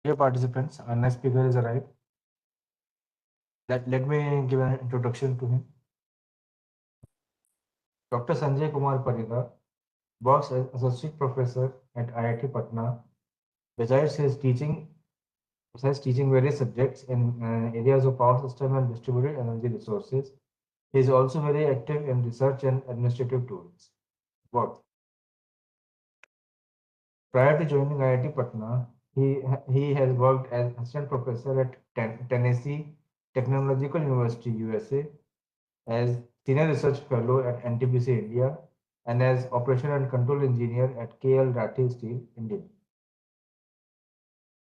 Dear participants, our next speaker has arrived. Let me give an introduction to him. Dr. Sanjay Kumar Parida works as associate professor at IIT Patna. Besides besides teaching various subjects in areas of power system and distributed energy resources, he is also very active in research and administrative tools. Work. Prior to joining IIT Patna, he has worked as assistant professor at Tennessee Technological University, USA, as Senior Research Fellow at NTPC India, and as Operation and Control Engineer at KL Rathi Steel, India.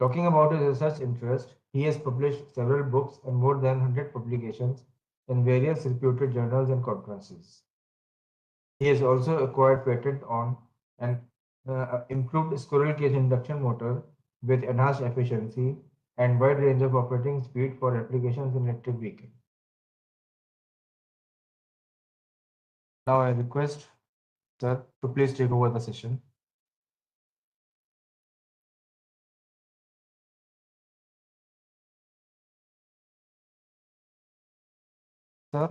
Talking about his research interest, he has published several books and more than 100 publications in various reputed journals and conferences. He has also acquired patent on an improved squirrel cage induction motor with enhanced efficiency and wide range of operating speed for applications in electric vehicles. Now I request sir to please take over the session. Sir,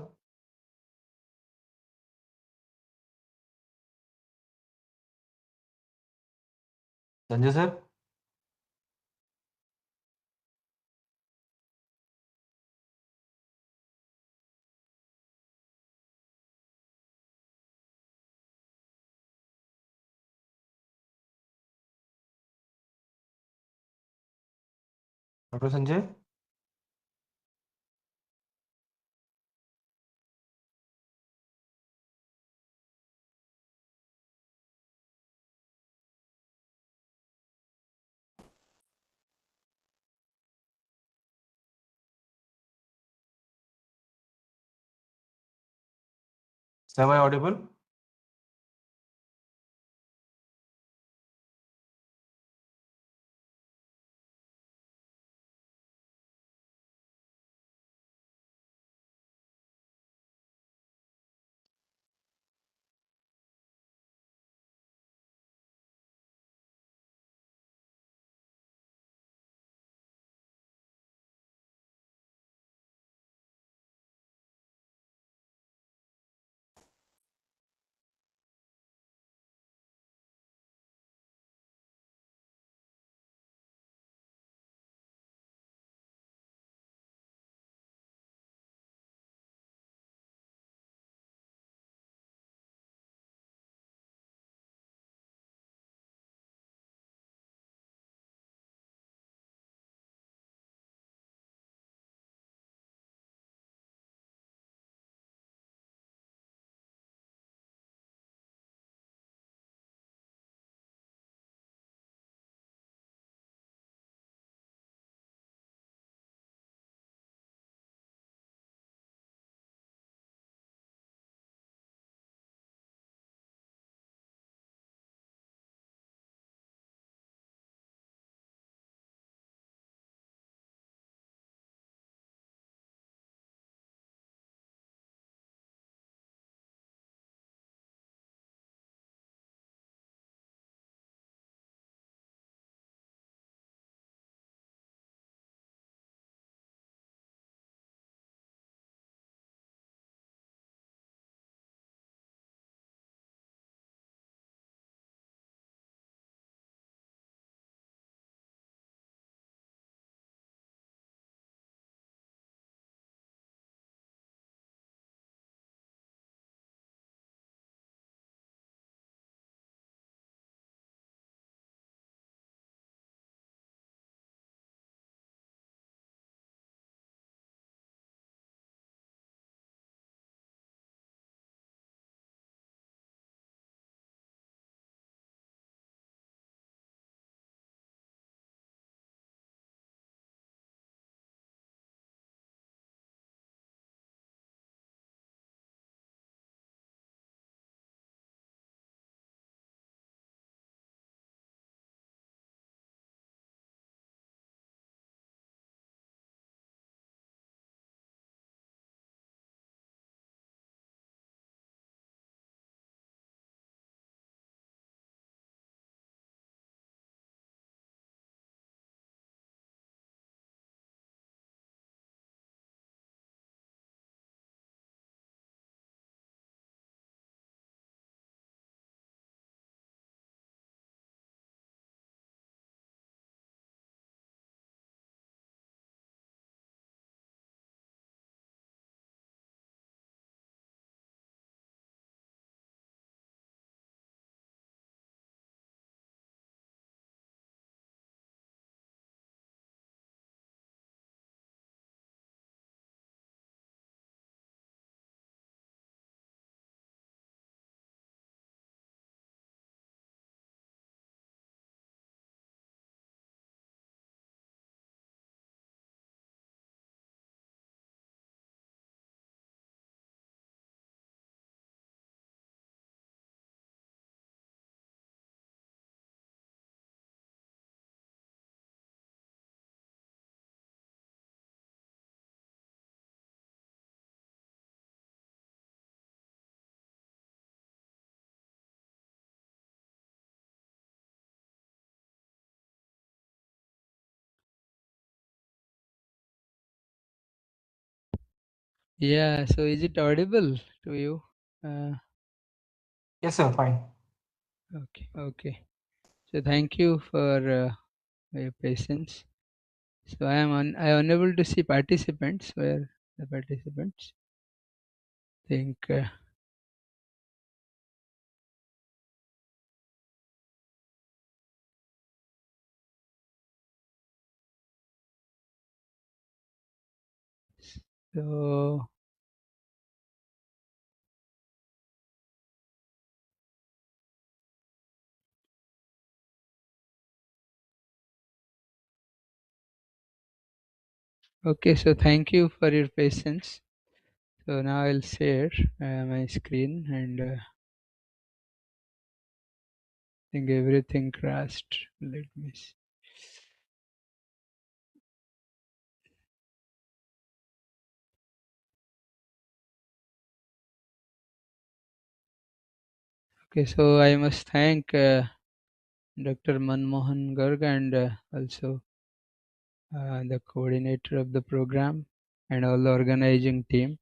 Sanjay sir, Dr. Sanjay. Am I audible? Yeah, so is it audible to you? Uh, Yes, sir. Fine. okay. So thank you for your patience. So I am unable to see participants. Where the participants? Think so. Okay, so thank you for your patience. So now I'll share my screen and think everything crashed. Let me see. Okay, so I must thank Dr. Manmohan Garg and also the coordinator of the program and all the organizing team.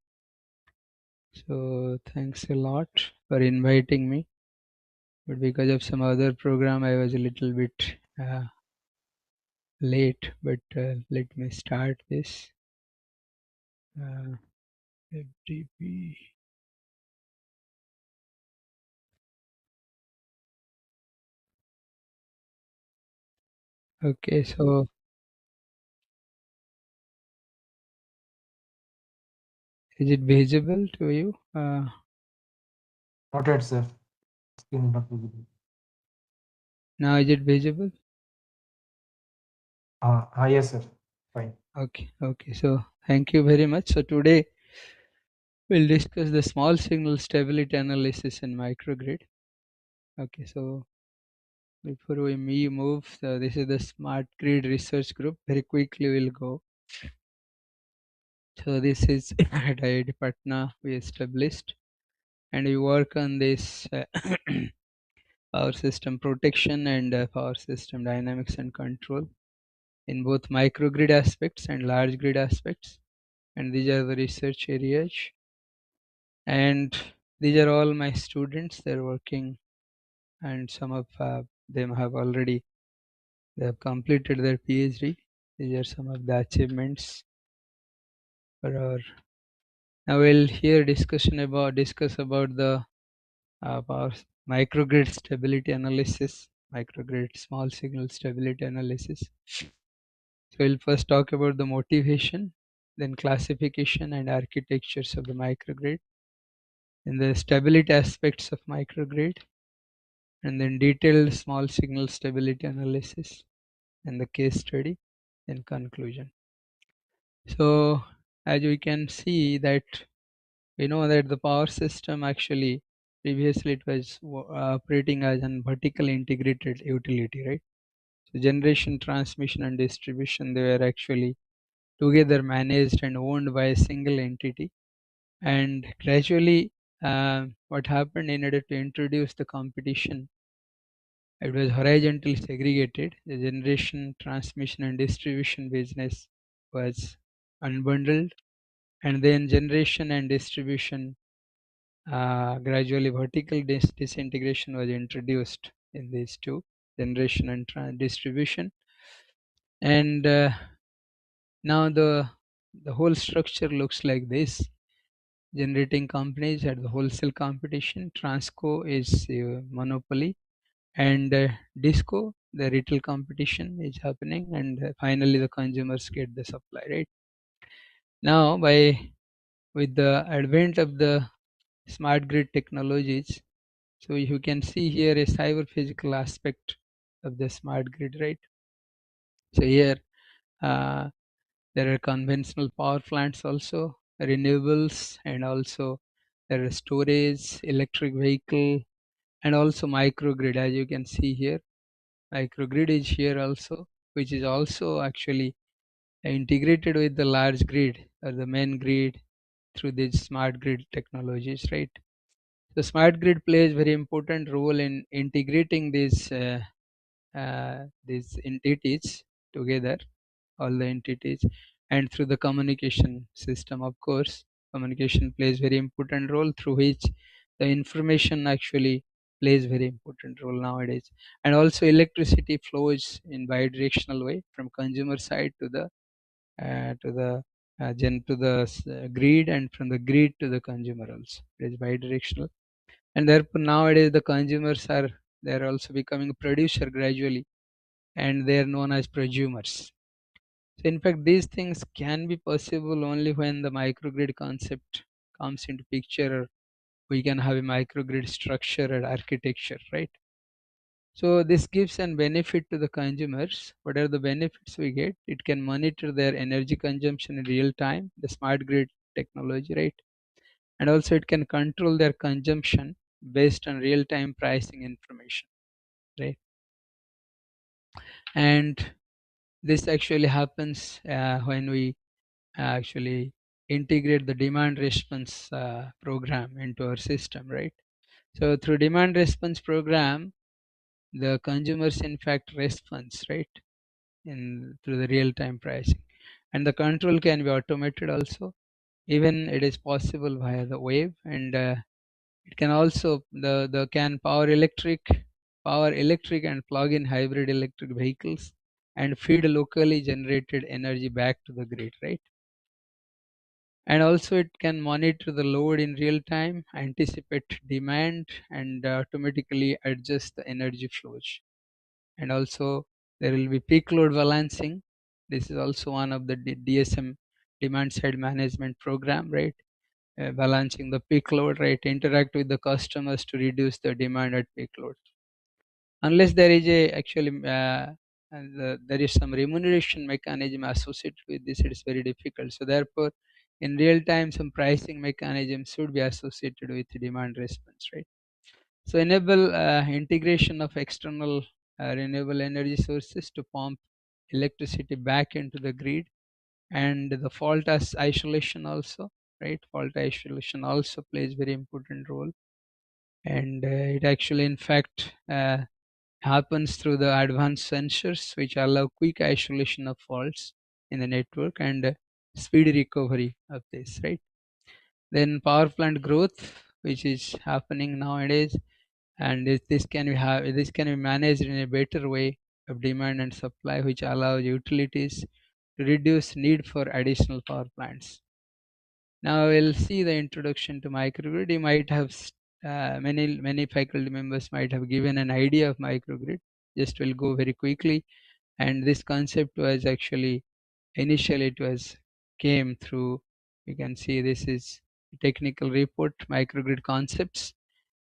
So thanks a lot for inviting me. But because of some other program, I was a little bit late. But let me start this. FTP. Okay, so is it visible to you? Noted, sir. Screen is not visible. Now is it visible? Yes, sir. Fine. Okay. So thank you very much. So today we'll discuss the small signal stability analysis in microgrid. Okay, so before we move, so this is the smart grid research group. Very quickly we'll go. So this is at IIT Patna we established, and we work on this power system protection and power system dynamics and control in both microgrid aspects and large grid aspects. And these are the research areas. And these are all my students. They're working, and some of them have already they have completed their PhD. These are some of the achievements for our. Now we'll hear discuss about the power microgrid stability analysis, microgrid small signal stability analysis. So we'll first talk about the motivation, then classification and architectures of the microgrid, and the stability aspects of microgrid, and then detailed small signal stability analysis and the case study, and conclusion. So as we can see that we know that the power system actually previously it was operating as an vertical integrated utility, right? So generation, transmission and distribution, they were actually together managed and owned by a single entity. And gradually what happened, in order to introduce the competition, it was horizontally segregated. The generation, transmission and distribution business was unbundled, and then generation and distribution gradually vertical disintegration was introduced in these two, generation and distribution. And now the whole structure looks like this. Generating companies at the wholesale competition, Transco is monopoly, and Disco, the retail competition is happening, and finally the consumers get the supply, right? Now with the advent of the smart grid technologies, so you can see here a cyber physical aspect of the smart grid, right? So here uh, there are conventional power plants also, renewables, and also there are storage, electric vehicle, and also microgrid. As you can see here, microgrid is here also, which is also actually integrated with the large grid or the main grid through these smart grid technologies, right? The smart grid plays very important role in integrating these entities together, all the entities, and through the communication system, of course. Communication plays very important role, through which the information actually plays very important role nowadays. And also electricity flows in bidirectional way from consumer side to the grid, and from the grid to the consumer also. It is bidirectional. And therefore nowadays the consumers are, they are also becoming a producer gradually, and they are known as prosumers. So in fact, these things can be possible only when the microgrid concept comes into picture, or we can have a microgrid structure and architecture, right? So this gives an benefit to the consumers. What are the benefits we get? It can monitor their energy consumption in real time, the smart grid technology, right? And also it can control their consumption based on real time pricing information, right? And this actually happens when we actually integrate the demand response program into our system, right? So through demand response program, the consumers in fact responds, right, in through the real time pricing. And the control can be automated also. Even it is possible via the wave, and it can also the can power electric and plug-in hybrid electric vehicles, and feed locally generated energy back to the grid, right? And also it can monitor the load in real time, anticipate demand, and automatically adjust the energy flows. And also there will be peak load balancing. This is also one of the DSM, demand side management program, right? Balancing the peak load, right? Interact with the customers to reduce the demand at peak load. Unless there is a actually there is some remuneration mechanism associated with this, it is very difficult. So therefore in real time some pricing mechanism should be associated with demand response, right? So enable integration of external renewable energy sources to pump electricity back into the grid. And the fault as isolation also, right? Fault isolation also plays very important role. And it actually in fact happens through the advanced sensors, which allow quick isolation of faults in the network, and speed recovery of this, right? Then power plant growth, which is happening nowadays, and this can be managed in a better way of demand and supply, which allows utilities to reduce need for additional power plants. Now we'll see the introduction to microgrid. You might have many faculty members might have given an idea of microgrid. Just will go very quickly. And this concept was actually initially it was came through. You can see this is a technical report, microgrid concepts.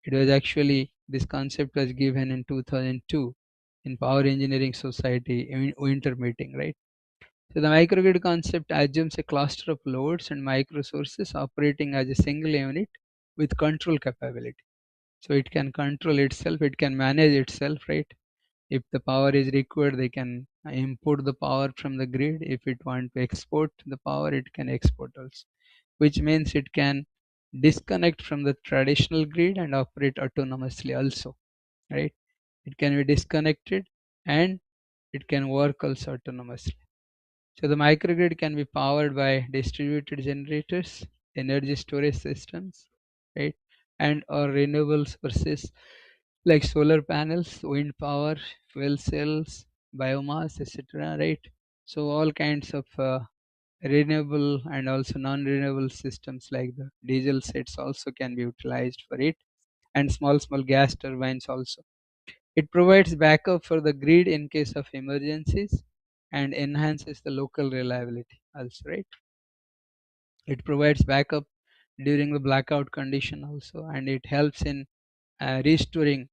It was actually, this concept was given in 2002 in Power Engineering Society winter meeting, right? So the microgrid concept assumes a cluster of loads and micro sources operating as a single unit with control capability. So it can control itself, it can manage itself, right? If the power is required, they can import the power from the grid. If it want to export the power, it can export also, which means it can disconnect from the traditional grid and operate autonomously also, right? It can be disconnected and it can work also autonomously. So the microgrid can be powered by distributed generators, energy storage systems, right? And or renewable sources like solar panels, wind power, fuel cells, biomass, etc. Right? So all kinds of renewable and also non-renewable systems like the diesel sets also can be utilized for it, and small gas turbines also. It provides backup for the grid in case of emergencies and enhances the local reliability also, right? It provides backup during the blackout condition also, and it helps in restoring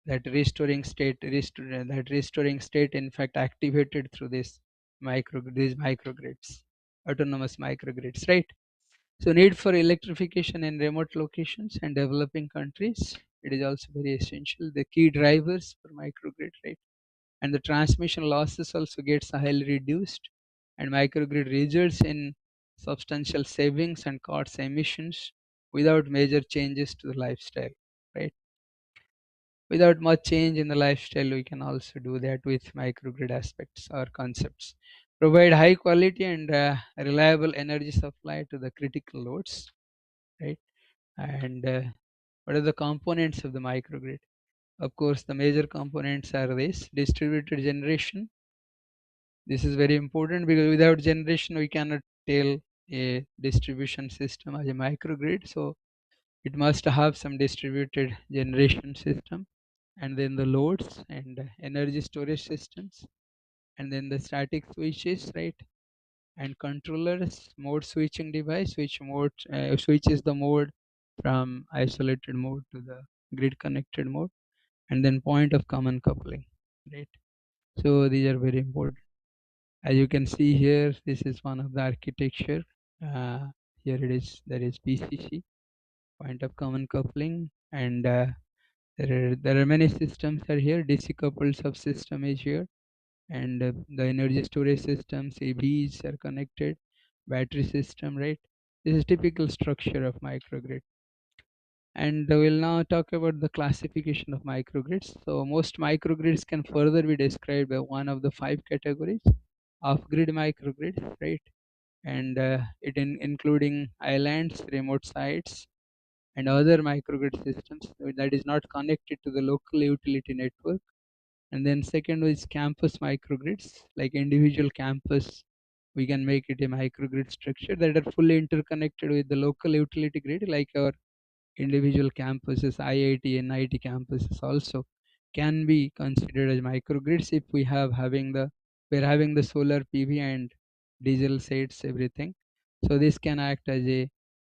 that restoring state in fact activated through these microgrids, autonomous microgrids, right? So need for electrification in remote locations and developing countries, it is also very essential. The key drivers for microgrid, right? And the transmission losses also gets highly reduced, and microgrid results in substantial savings and cuts emissions without major changes to the lifestyle, right? Without much change in the lifestyle, we can also do that with microgrid aspects or concepts. Provide high quality and reliable energy supply to the critical loads. right? And what are the components of the microgrid? Of course, the major components are this distributed generation. This is very important because without generation, we cannot tell a distribution system as a microgrid. So it must have some distributed generation system, and then the loads and energy storage systems, and then the static switches, right? And controllers, mode switching device, which mode switches the mode from isolated mode to the grid connected mode, and then point of common coupling, right? So these are very important. As you can see here, this is one of the architecture. uh, Here it is, there is PCC, point of common coupling, and there are many systems are here. DC coupled subsystem is here, and the energy storage systems, ABs are connected, battery system, right? This is typical structure of microgrid. And we'll now talk about the classification of microgrids. So most microgrids can further be described by one of the 5 categories: off-grid microgrids, right? And including islands, remote sites, and other microgrid systems that is not connected to the local utility network. And then second is campus microgrids, like individual campus. We can make it a microgrid structure that are fully interconnected with the local utility grid, like our individual campuses, IIT and IT campuses also can be considered as microgrids if we're having the solar PV and diesel sets, everything. So this can act as a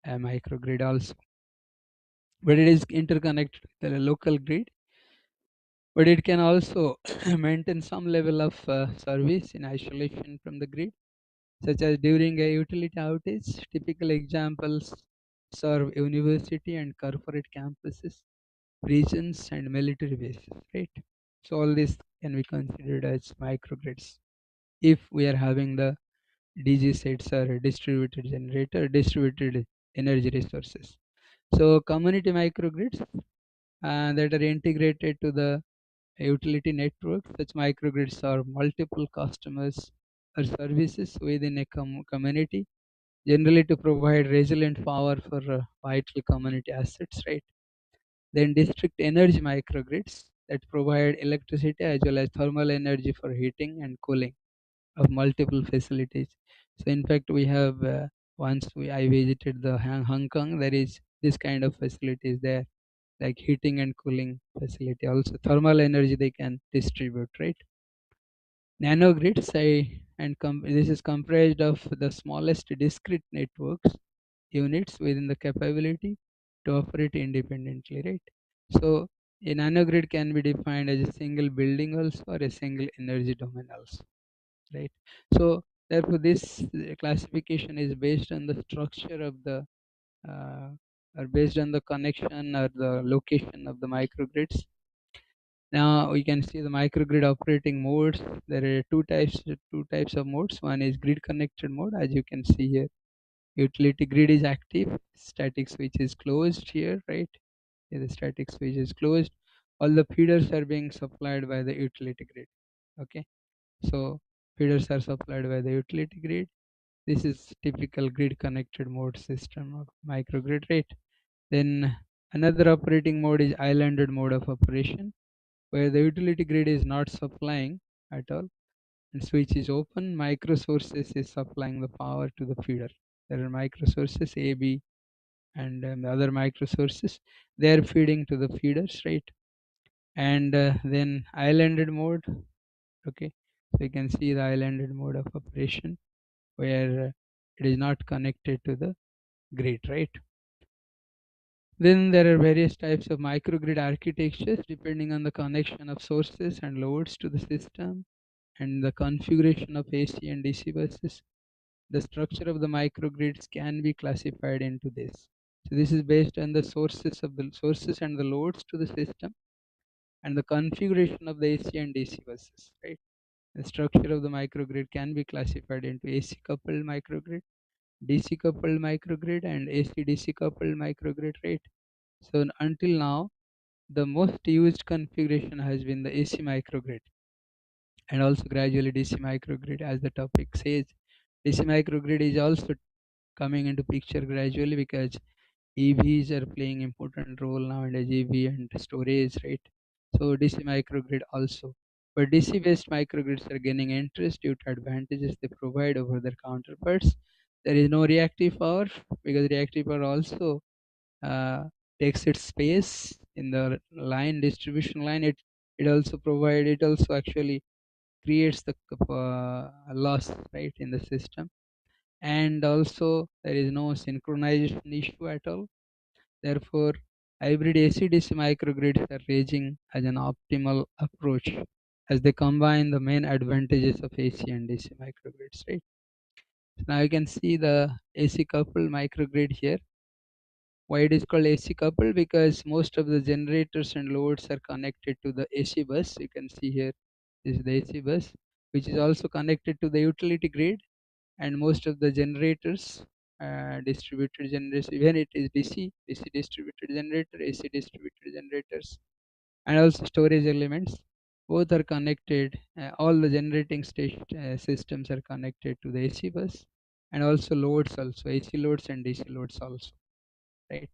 microgrid also, but it is interconnected with the local grid. But it can also maintain some level of service in isolation from the grid, such as during a utility outage. Typical examples serve university and corporate campuses, regions, and military bases, right? So all this can be considered as microgrids if we are having the DG sets or distributed generator, distributed energy resources. So community microgrids that are integrated to the utility network. Such microgrids are multiple customers or services within a community, generally to provide resilient power for vital community assets, right? Then district energy microgrids that provide electricity as well as thermal energy for heating and cooling of multiple facilities. So in fact, we have I visited the Hong Kong. There is this kind of facilities there, like heating and cooling facility. Also, thermal energy they can distribute, right? Nanogrids, this is comprised of the smallest discrete networks units within the capability to operate independently, right? So a nanogrid can be defined as a single building also or a single energy domain also, right? So therefore, this classification is based on the structure of the uh, or based on the connection or the location of the microgrids. Now we can see the microgrid operating modes. There are two types of modes. One is grid connected mode, as you can see here. Utility grid is active, static switch is closed here, right? Here the static switch is closed. All the feeders are being supplied by the utility grid. Okay, so feeders are supplied by the utility grid. This is typical grid connected mode system of microgrid, right? Then another operating mode is islanded mode of operation, where the utility grid is not supplying at all and switch is open. Micro sources is supplying the power to the feeder. There are micro sources A, B, and the other micro sources. They are feeding to the feeders, right? And then islanded mode. Okay, so you can see the islanded mode of operation where it is not connected to the grid, right? Then there are various types of microgrid architectures depending on the connection of sources and loads to the system and the configuration of AC and DC buses. The structure of the microgrids can be classified into this. So this is based on the sources and the loads to the system and the configuration of the AC and DC buses, right? The structure of the microgrid can be classified into AC coupled microgrid, DC coupled microgrid, and AC DC coupled microgrid, right? So until now, the most used configuration has been the AC microgrid and also gradually DC microgrid, as the topic says. DC microgrid is also coming into picture gradually because EVs are playing important role nowadays, EV and storage, right? So DC microgrid also. But DC based microgrids are gaining interest due to advantages they provide over their counterparts. There is no reactive power because reactive power also uh, takes its space in the line distribution line. It also actually creates the loss, right, in the system. And also there is no synchronization issue at all. Therefore, hybrid AC-DC microgrids are ranging as an optimal approach as they combine the main advantages of AC and DC microgrids, right? So now you can see the AC coupled microgrid here. Why it is called AC coupled? Because most of the generators and loads are connected to the AC bus. You can see here is the AC bus, which is also connected to the utility grid, and most of the generators, distributed generators, even it is DC distributed generator, AC distributed generators, and also storage elements, both are connected. All the generating station systems are connected to the AC bus, and also loads also, AC loads and DC loads also, right?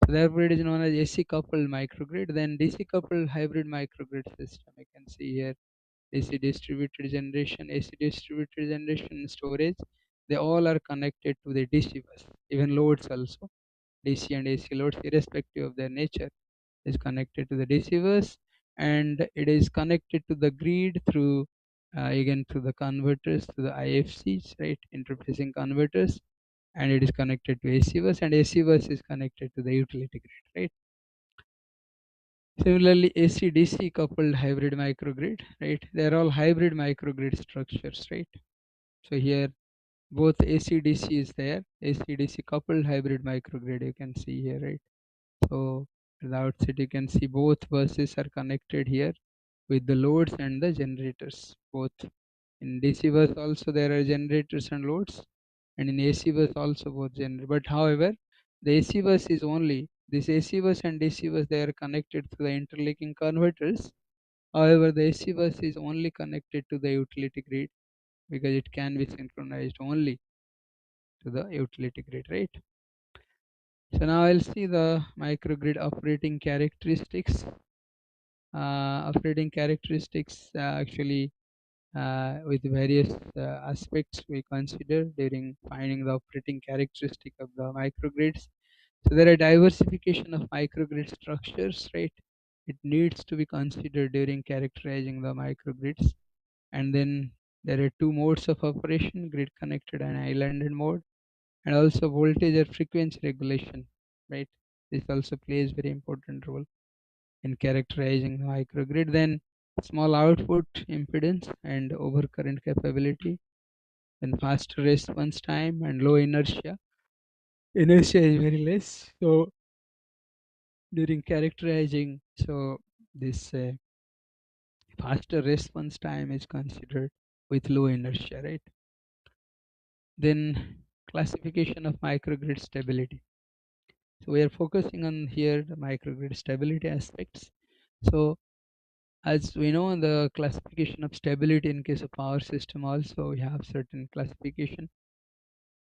So therefore it is known as AC coupled microgrid. Then DC coupled hybrid microgrid system, you can see here AC distributed generation, AC distributed generation, storage, they all are connected to the DC bus. Even loads also, DC and AC loads, irrespective of their nature, is connected to the DC bus, and it is connected to the grid through again through the converters, to the IFCs, right, interfacing converters, and it is connected to AC bus, and AC bus is connected to the utility grid, right? Similarly, AC-DC coupled hybrid microgrid, right? They're all hybrid microgrid structures, right? So here both AC-DC is there, AC-DC coupled hybrid microgrid you can see here, right? So at the outset you can see both buses are connected here with the loads and the generators. Both in DC bus also there are generators and loads, and in AC bus also both generators. But however, the AC bus is only this AC bus and DC bus, they are connected to the interlinking converters. However, the AC bus is only connected to the utility grid because it can be synchronized only to the utility grid, right? So now I'll see the microgrid operating characteristics. Operating characteristics actually with various aspects we consider during finding the operating characteristic of the microgrids. So there are diversification of microgrid structures, right? It needs to be considered during characterizing the microgrids. And then there are two modes of operation: grid connected and islanded mode, and also voltage or frequency regulation, right? This also plays very important role in characterizing the microgrid. Then small output impedance and overcurrent capability, then faster response time and low inertia. Inertia is very less. So during characterizing, so this faster response time is considered with low inertia, right? Then classification of microgrid stability. So we are focusing on here the microgrid stability aspects. So as we know, the classification of stability in case of power system also we have certain classification,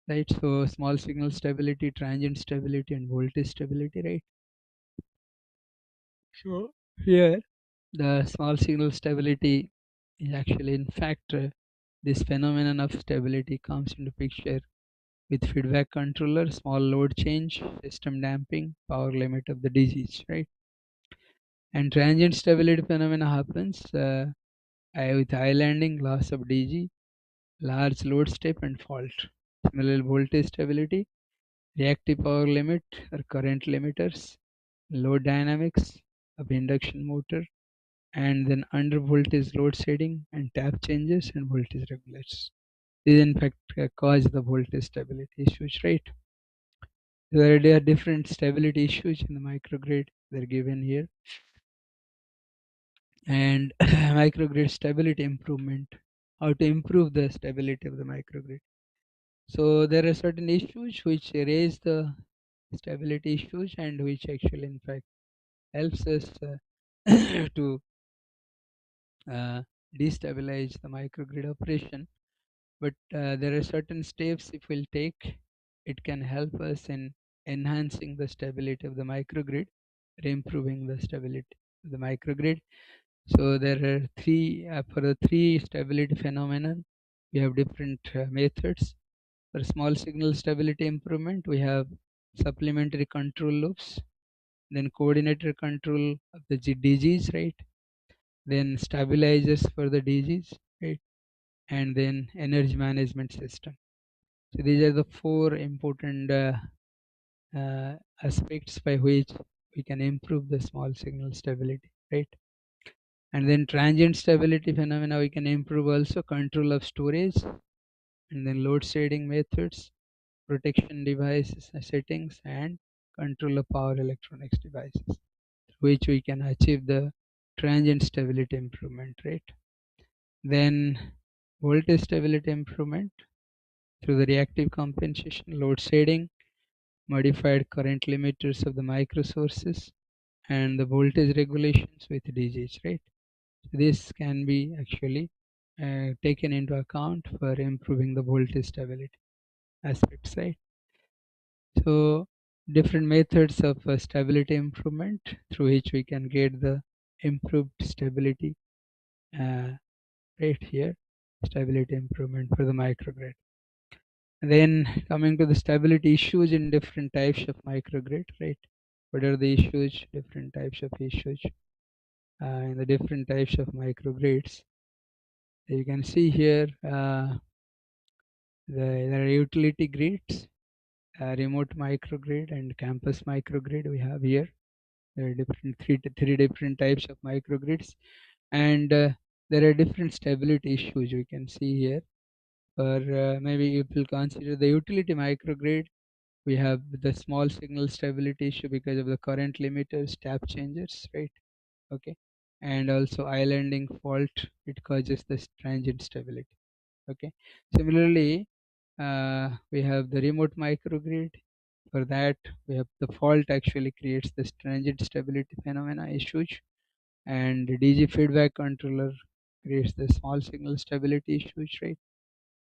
right? So small signal stability, transient stability, and voltage stability, right? So here the small signal stability is actually, in fact, this phenomenon of stability comes into picture with feedback controller, small load change, system damping, power limit of the disease, right? And transient stability phenomena happens with islanding, loss of DG, large load step, and fault. Similarly, voltage stability, reactive power limit or current limiters, load dynamics of induction motor, and then under voltage load setting and tap changes and voltage regulators. These in fact cause the voltage stability issues, right? There are different stability issues in the microgrid. They're given here. And microgrid stability improvement. How to improve the stability of the microgrid. So there are certain issues which raise the stability issues and which actually in fact helps us to uh, destabilize the microgrid operation. But there are certain steps if we'll take, it can help us in enhancing the stability of the microgrid or improving the stability of the microgrid. So there are three for the three stability phenomenon, we have different methods. For small signal stability improvement, we have supplementary control loops, then coordinator control of the DGs, right? Then stabilizers for the DGs, right? And then energy management system. So these are the four important aspects by which we can improve the small signal stability, right? And then transient stability phenomena, we can improve also control of storage, and then load shading methods, protection devices settings, and control of power electronics devices, through which we can achieve the transient stability improvement, right? Then voltage stability improvement through the reactive compensation, load shading, modified current limiters of the microsources, and the voltage regulations with DGs, right? This can be actually taken into account for improving the voltage stability aspects, right? So different methods of stability improvement through which we can get the improved stability uh, right here, stability improvement for the microgrid. And then coming to the stability issues in different types of microgrid, right? What are the issues, different types of issues in the different types of microgrids? You can see here there are utility grids, remote microgrid, and campus microgrid we have here. There are different three different types of microgrids, and there are different stability issues we can see here. For maybe if we'll consider the utility microgrid, we have the small signal stability issue because of the current limiters, tap changers, right? Okay, and also islanding fault, it causes this transient stability. Okay, similarly, we have the remote microgrid. For that, we have the fault actually creates this transient stability phenomena issues, and the DG feedback controller creates the small signal stability issues, right?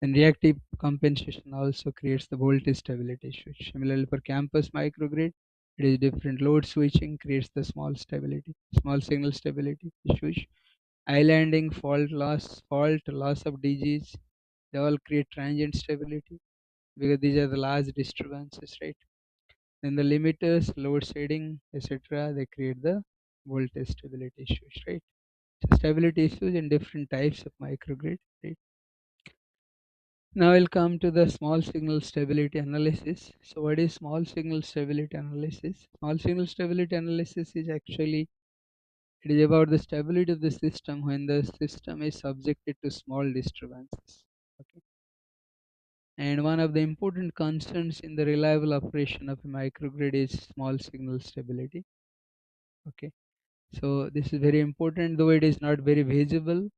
And reactive compensation also creates the voltage stability issues. Similarly, for campus microgrid, it is different. Load switching creates the small signal stability issues. Islanding, fault loss of DGs, they all create transient stability because these are the large disturbances, right? Then the limiters, load shading, etc., they create the voltage stability issues, right? So stability issues in different types of microgrid, right? Now we'll come to the small signal stability analysis. So what is small signal stability analysis? Small signal stability analysis is actually, it is about the stability of the system when the system is subjected to small disturbances. Okay. And one of the important concerns in the reliable operation of a microgrid is small signal stability. Okay. So this is very important, though it is not very visible,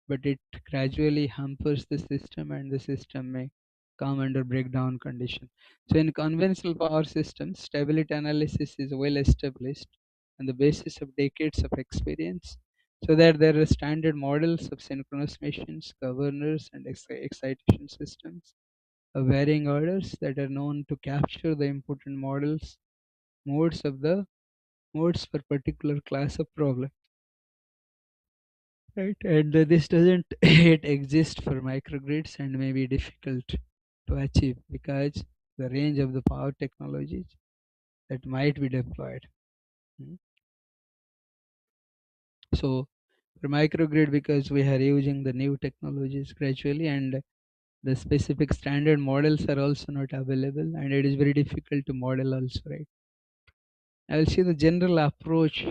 but it gradually hampers the system and the system may come under breakdown condition. So in conventional power systems, stability analysis is well established on the basis of decades of experience, so that there are standard models of synchronous machines, governors, and excitation systems of varying orders that are known to capture the important modes of the modes for particular class of problem. Right, and this doesn't yet exist for microgrids and may be difficult to achieve because the range of the power technologies that might be deployed. Mm. So for microgrid, because we are using the new technologies gradually, and the specific standard models are also not available, and it is very difficult to model also, right? I will see the general approach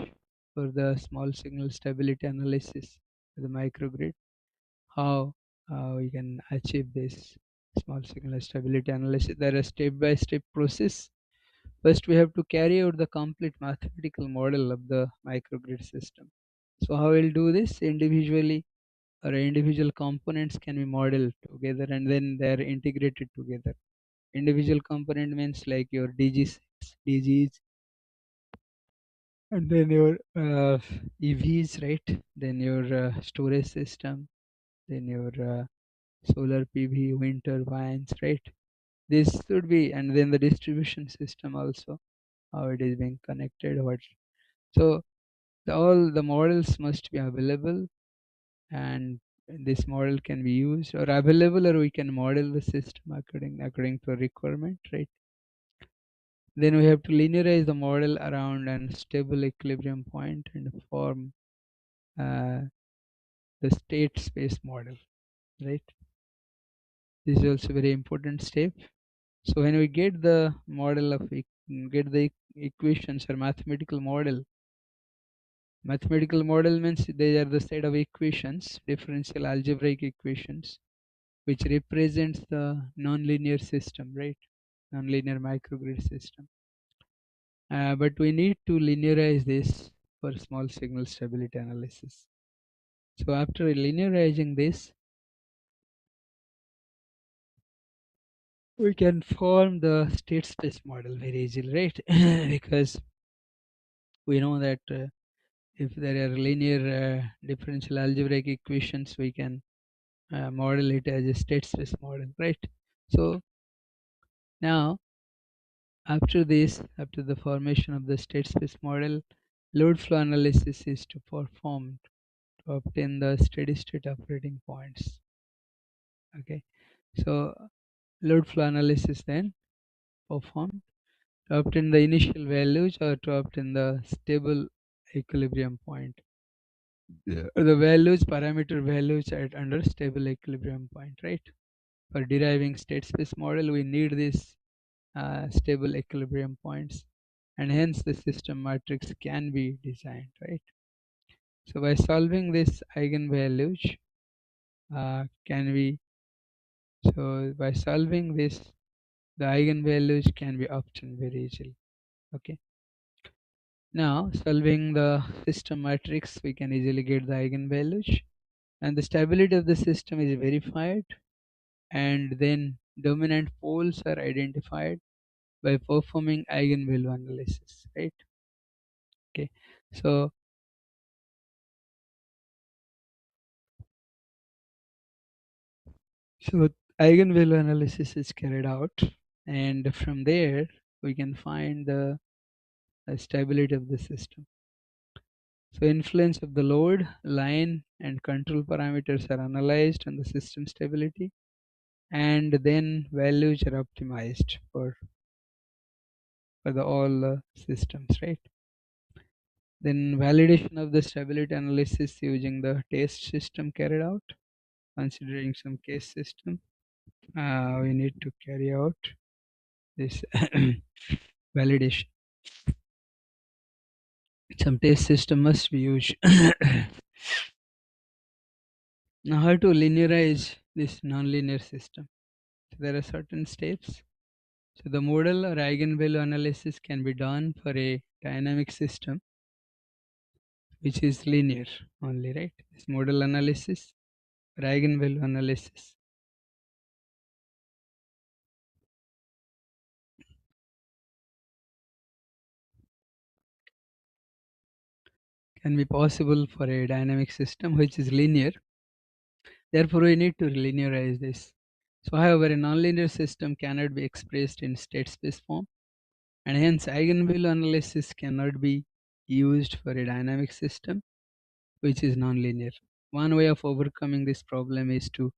for the small signal stability analysis for the microgrid, how we can achieve this small signal stability analysis. There are step-by-step process. First, we have to carry out the complete mathematical model of the microgrid system. So how we'll do this? Individually, or individual components can be modeled together and then they're integrated together. Individual component means like your DGs, DGs, and then your EVs, right? Then your storage system, then your solar PV, wind turbines, right? This should be, and then the distribution system also, how it is being connected, what. So all the models must be available, and this model can be used or available, or we can model the system according to a requirement, right? Then we have to linearize the model around an stable equilibrium point and form uh, the state space model, right? This is also very important step. So when we get the model of get the equations or mathematical model means they are the set of equations, differential algebraic equations, which represents the nonlinear system, right? Nonlinear microgrid system. But we need to linearize this for small signal stability analysis. So after linearizing this, we can form the state space model very easily, right? Because we know that if there are linear differential algebraic equations, we can model it as a state space model, right? So now after this, after the formation of the state space model, load flow analysis is to perform to obtain the steady state operating points. Okay, so load flow analysis then performed to obtain the initial values or to obtain the stable equilibrium point. The values, parameter values at under stable equilibrium point, right? For deriving state space model, we need this stable equilibrium points, and hence the system matrix can be designed, right? So by solving this eigenvalues, can we? So by solving this, the eigenvalues can be obtained very easily. Okay. Now solving the system matrix, we can easily get the eigenvalues, and the stability of the system is verified, and then dominant poles are identified by performing eigenvalue analysis, right? Okay, so eigenvalue analysis is carried out, and from there we can find the stability of the system. So influence of the load, line, and control parameters are analyzed on the system stability, and then values are optimized for the all systems, right? Then validation of the stability analysis using the test system carried out, considering some case system. We need to carry out this validation. Some test system must be used. Now, how to linearize this nonlinear system? So there are certain steps. So the model or eigenvalue analysis can be done for a dynamic system which is linear only, right? This model analysis or eigenvalue analysis can be possible for a dynamic system which is linear. Therefore, we need to linearize this. So, however, a nonlinear system cannot be expressed in state space form, and hence eigenvalue analysis cannot be used for a dynamic system which is nonlinear. One way of overcoming this problem is to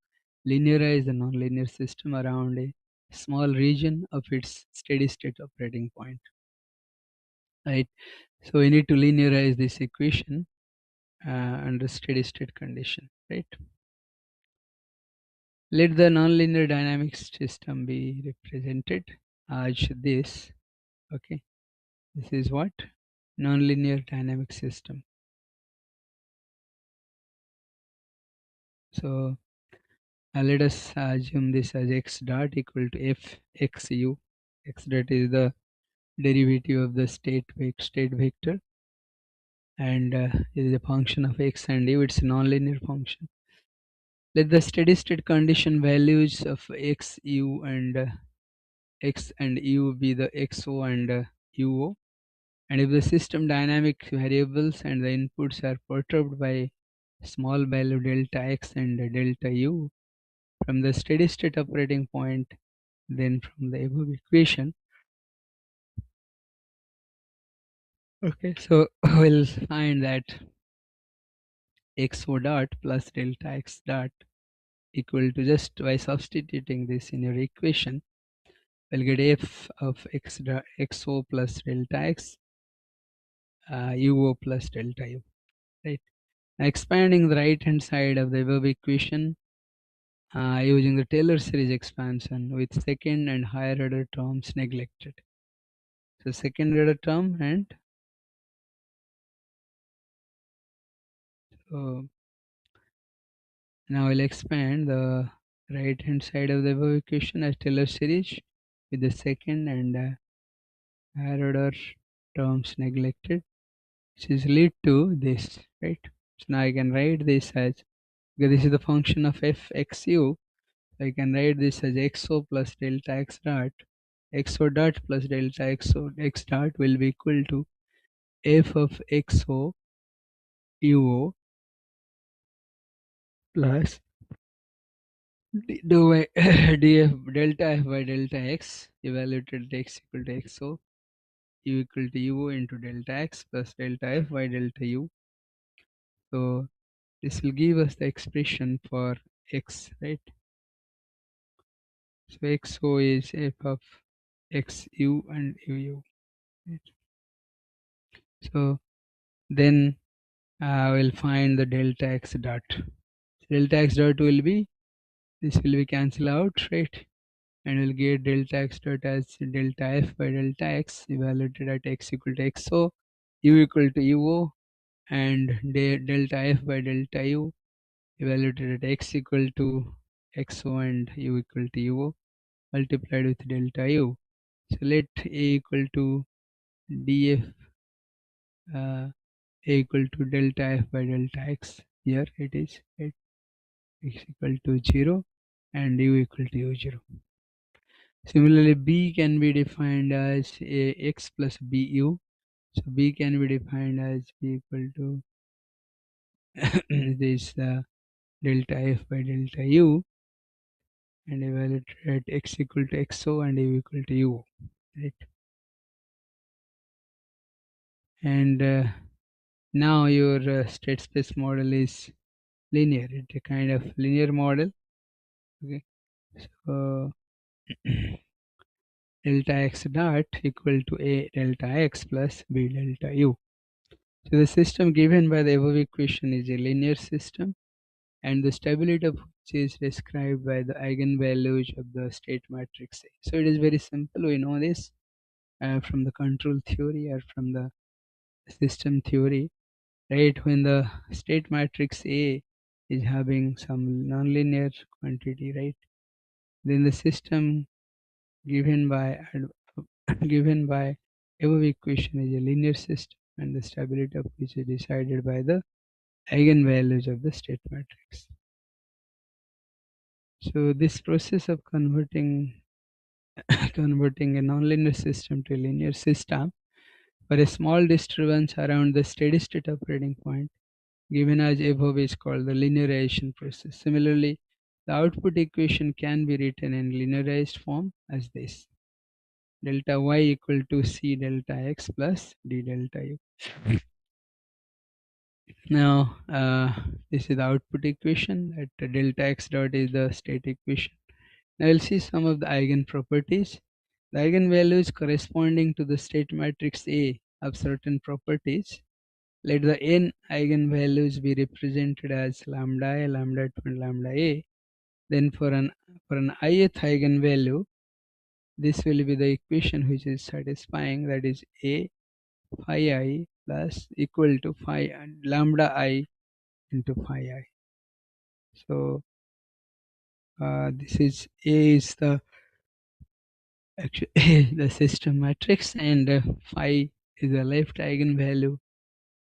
linearize the nonlinear system around a small region of its steady state operating point. Right? So we need to linearize this equation under steady state condition. Right? Let the nonlinear dynamic system be represented as this. Okay, this is what nonlinear dynamic system. So let us assume this as x dot equal to f x u. X dot is the derivative of the state vector, and it is a function of x and u. It's a nonlinear function. Let the steady state condition values of x u and u be the xo and uo, and if the system dynamic variables and the inputs are perturbed by small value delta x and delta u, from the steady state operating point Then from the above equation, okay, so we'll find that xo dot plus delta x dot equal to, just by substituting this in your equation, we'll get f of x dot xo plus delta x uo plus delta u, right? Now expanding the right hand side of the above equation using the Taylor series expansion with second and higher order terms neglected. So second order term, and so now I'll expand the right hand side of the above equation as Taylor series with the second and higher order terms neglected, which is lead to this, right? So now I can write this as, because this is the function of fxu, I can write this as xo plus delta x dot, xo dot plus delta xo x dot will be equal to f of xo uo plus df delta f by delta x evaluated at x equal to xo u equal to uo into delta x plus delta f by delta u. So this will give us the expression for x, right? So xo is f of xu and uu, right? So then we'll find the delta x dot. Delta x dot will be, this will be cancel out, right? And we'll get delta x dot as delta f by delta x evaluated at x equal to xo, u equal to uo, and delta f by delta u evaluated at x equal to xo and u equal to uo multiplied with delta u. So let a equal to df a equal to delta f by delta x. Here it is, right? X equal to 0 and u equal to u0. Similarly, b can be defined as a x plus bu. So b can be defined as b equal to this delta f by delta u and evaluated at x equal to xo and u equal to u, right? And now your state space model is linear. It's a kind of linear model. Okay, so delta x dot equal to a delta x plus b delta u. So the system given by the above equation is a linear system, and the stability of which is described by the eigenvalues of the state matrix A. So it is very simple. We know this from the control theory or from the system theory, right? When the state matrix A is having some nonlinear quantity, right, then the system given by given by above equation is a linear system, and the stability of which is decided by the eigenvalues of the state matrix. So this process of converting converting a nonlinear system to a linear system for a small disturbance around the steady state operating point given as above is called the linearization process. Similarly, the output equation can be written in linearized form as this: delta y equal to c delta x plus d delta u. Now this is the output equation, that delta x dot is the state equation. Now we'll see some of the eigenproperties. The eigenvalues corresponding to the state matrix A have certain properties. Let the n eigenvalues be represented as lambda I, lambda 2, and lambda a. Then for an ith eigenvalue, this will be the equation which is satisfying, that is a phi I plus equal to phi lambda I into phi I. So this is A is the actually the system matrix, and phi is the left eigenvalue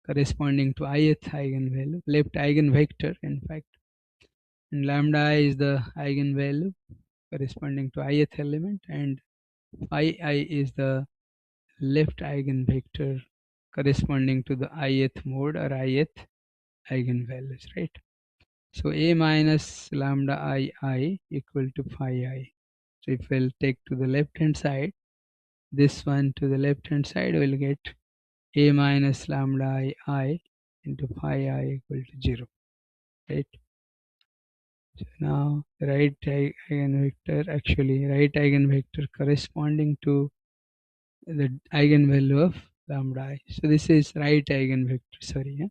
corresponding to ith eigenvalue, left eigenvector in fact, and lambda I is the eigenvalue corresponding to ith element, and phi I is the left eigenvector corresponding to the ith mode or ith eigenvalues, right? So a minus lambda I equal to phi I. So if we'll take to the left hand side, this one to the left hand side, we'll get a minus lambda I into phi I equal to 0, right? So now the right eigenvector, actually right eigenvector corresponding to the eigenvalue of lambda I. So this is right eigenvector, sorry, yeah?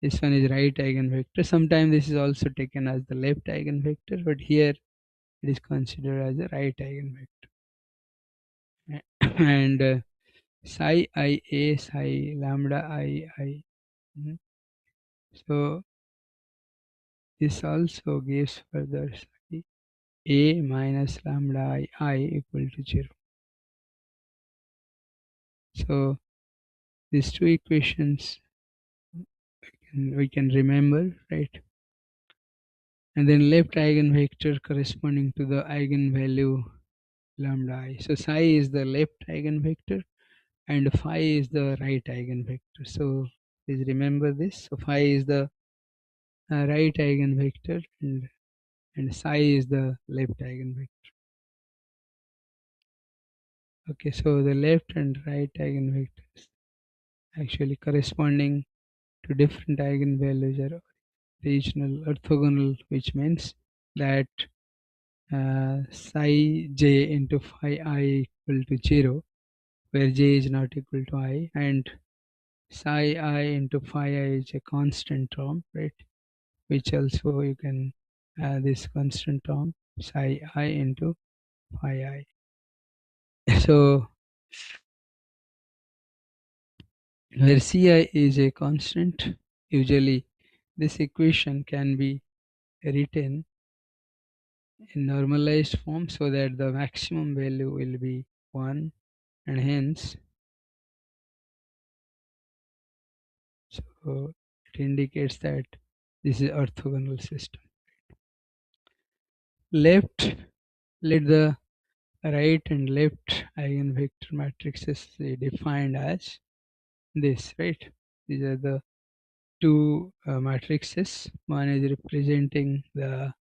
This one is right eigenvector. Sometimes this is also taken as the left eigenvector, but here it is considered as a right eigenvector. And psi I a psi lambda I. So this also gives further psi a minus lambda I equal to 0. So these two equations we can remember, right? And then left eigenvector corresponding to the eigenvalue lambda I. So psi is the left eigenvector and phi is the right eigenvector. So please remember this. So phi is the right eigenvector and psi is the left eigenvector. Okay, so the left and right eigenvectors actually corresponding to different eigenvalues are regional orthogonal, which means that psi j into phi I equal to 0, where j is not equal to I, and psi I into phi I is a constant term, right? Which also you can this constant term psi I into phi I. So where Ci is a constant, usually this equation can be written in normalized form so that the maximum value will be 1, and hence so it indicates that this is orthogonal system. Left, let the right and left eigenvector matrices be defined as this, right? These are the two matrices. One is representing the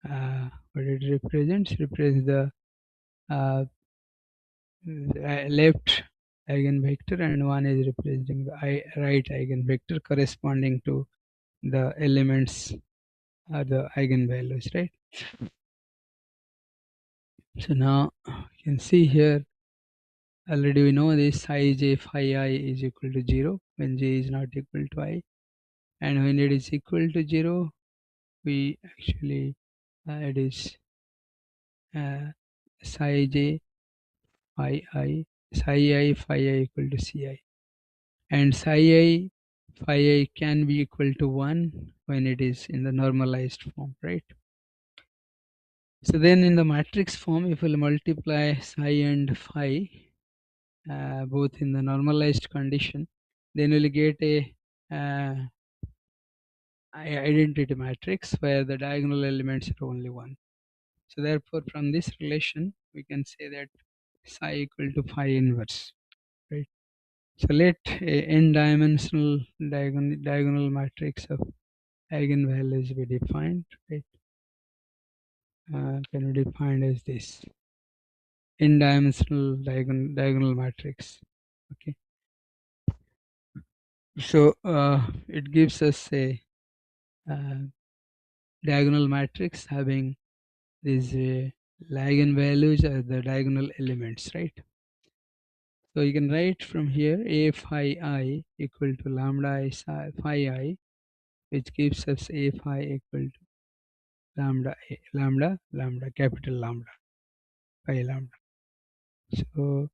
what it represents the left eigenvector, and one is representing the right eigenvector corresponding to the elements or the eigenvalues, right? So now you can see here already we know this psi j phi I is equal to 0 when j is not equal to I, and when it is equal to 0 we actually it is psi j phi I phi I equal to Ci, and psi I phi I can be equal to 1 when it is in the normalized form, right? So then in the matrix form, if we'll multiply psi and phi both in the normalized condition, then we'll get a identity matrix where the diagonal elements are only 1. So therefore from this relation we can say that psi equal to phi inverse, right? So let a n-dimensional diagonal matrix of eigenvalues be defined, right? Can be defined as this n-dimensional diagonal matrix. Okay, so it gives us a diagonal matrix having these eigenvalues as the diagonal elements, right? So you can write from here a phi I equal to lambda I phi I, which gives us a phi equal to lambda capital lambda phi lambda. So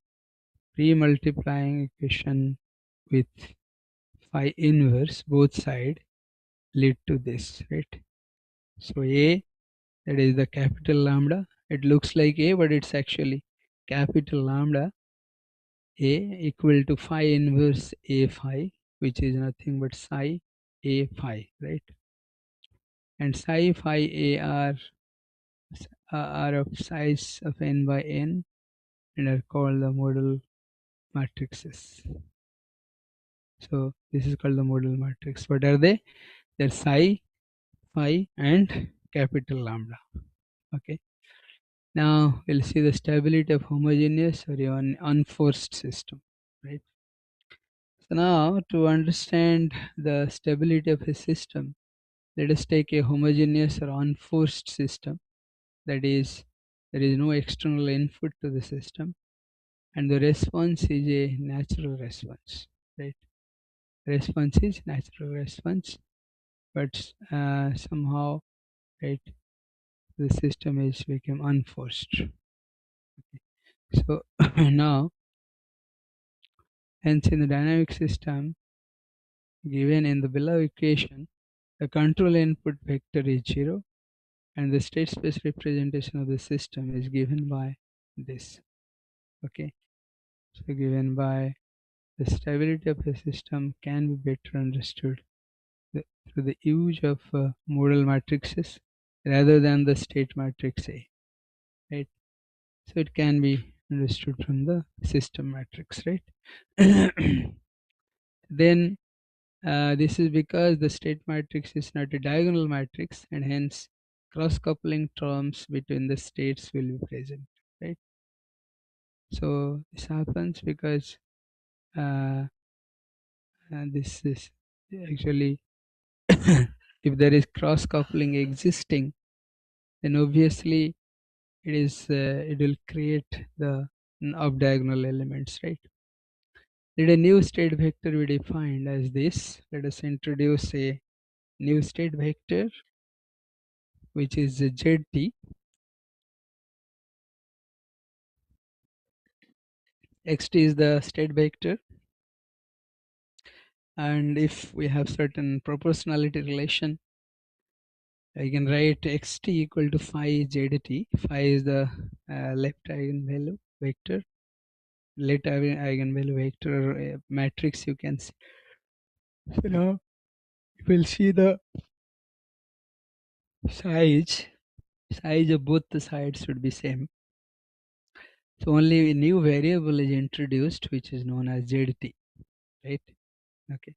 pre-multiplying equation with phi inverse both side lead to this, right? So a, that is the capital lambda, it looks like a but it's actually capital lambda a equal to phi inverse a phi, which is nothing but psi a phi, right? And psi phi a are of size of n by n and are called the modal matrices. So this is called the modal matrix. What are they? They're psi, phi, and capital lambda. Okay. Now we'll see the stability of homogeneous or even unforced system, right? So now to understand the stability of a system, let us take a homogeneous or unforced system. That is, there is no external input to the system, and the response is a natural response, right? Response is natural response, but somehow, right, the system is become unforced. So now, hence in the dynamic system given in the below equation, the control input vector is 0 and the state space representation of the system is given by this. Okay, so given by the stability of a system can be better understood through the use of modal matrices rather than the state matrix A, right? So it can be understood from the system matrix, right? Then this is because the state matrix is not a diagonal matrix, and hence cross-coupling terms between the states will be present, right? So this happens because uh, this is actually if there is cross-coupling existing, then obviously it will create the off-diagonal elements, right? Let a new state vector be defined as this. Let us introduce a new state vector which is zt. Xt is the state vector, and if we have certain proportionality relation, I can write xt equal to phi zt. Phi is the left eigenvalue vector, left eigenvalue vector matrix, you can see. So now we'll see the size of both the sides should be same. So only a new variable is introduced which is known as zt, right? Okay.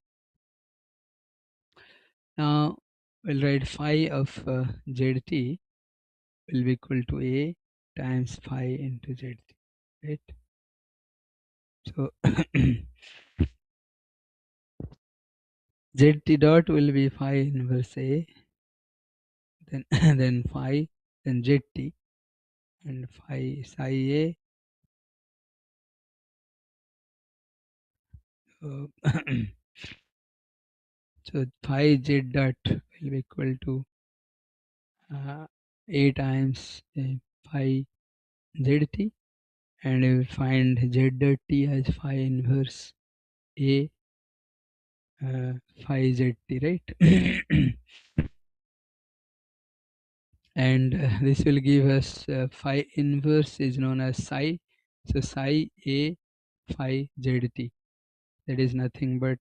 Now we'll write phi of zt will be equal to a times phi into zt, right? So zt dot will be phi inverse a, then then phi, then zt, and phi psi a. So, so phi z dot will be equal to a times phi zt, and we will find z dot t as phi inverse a phi zt, right? And this will give us phi inverse is known as psi. So psi a phi zt, that is nothing but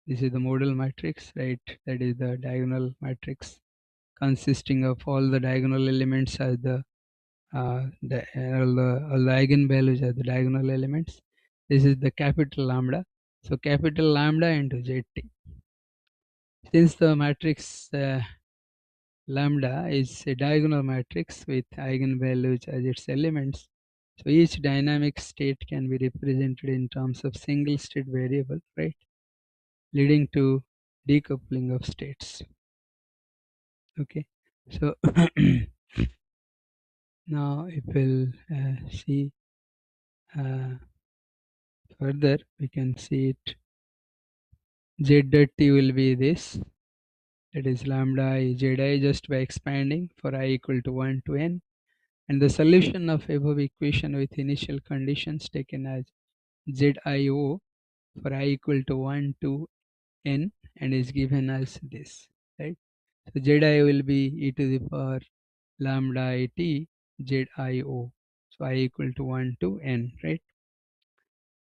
this is the modal matrix, right? That is the diagonal matrix consisting of all the diagonal elements as all the eigenvalues as the diagonal elements. This is the capital lambda. So capital lambda into zt. Since the matrix lambda is a diagonal matrix with eigenvalues as its elements, so each dynamic state can be represented in terms of single state variable, right? Leading to decoupling of states. Okay, so now if we'll see further, we can see it. Z dot t will be this, that is lambda I zi just by expanding for I equal to 1 to n, and the solution of above equation with initial conditions taken as zio for I equal to 1 to n and is given as this, right? So zi will be e to the power lambda I t zio, so I equal to 1 to n, right?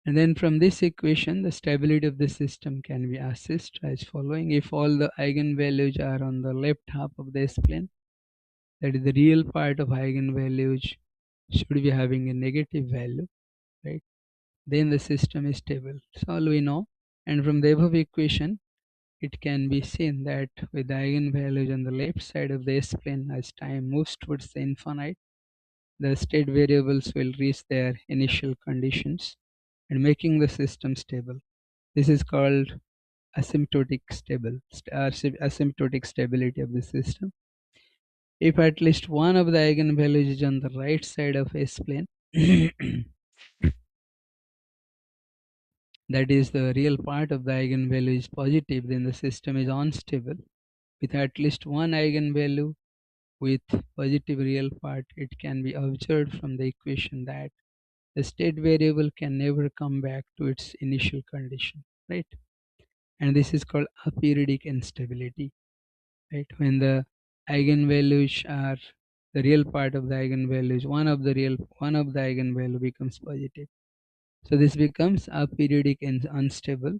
And then from this equation, the stability of the system can be assessed as following. If all the eigenvalues are on the left half of the S-plane, that is the real part of eigenvalues should be having a negative value, right? Then the system is stable. So all we know. And from the above equation, it can be seen that with the eigenvalues on the left side of the S-plane as time moves towards the infinite, the state variables will reach their initial conditions and making the system stable. This is called asymptotic stability of the system. If at least one of the eigenvalues is on the right side of S-plane, that is the real part of the eigenvalue is positive, then the system is unstable. With at least one eigenvalue with positive real part, it can be observed from the equation that the state variable can never come back to its initial condition, right? And this is called aperiodic instability, right? When the eigenvalues are the real part of the eigenvalues, one of the eigenvalue becomes positive. So this becomes aperiodic and unstable.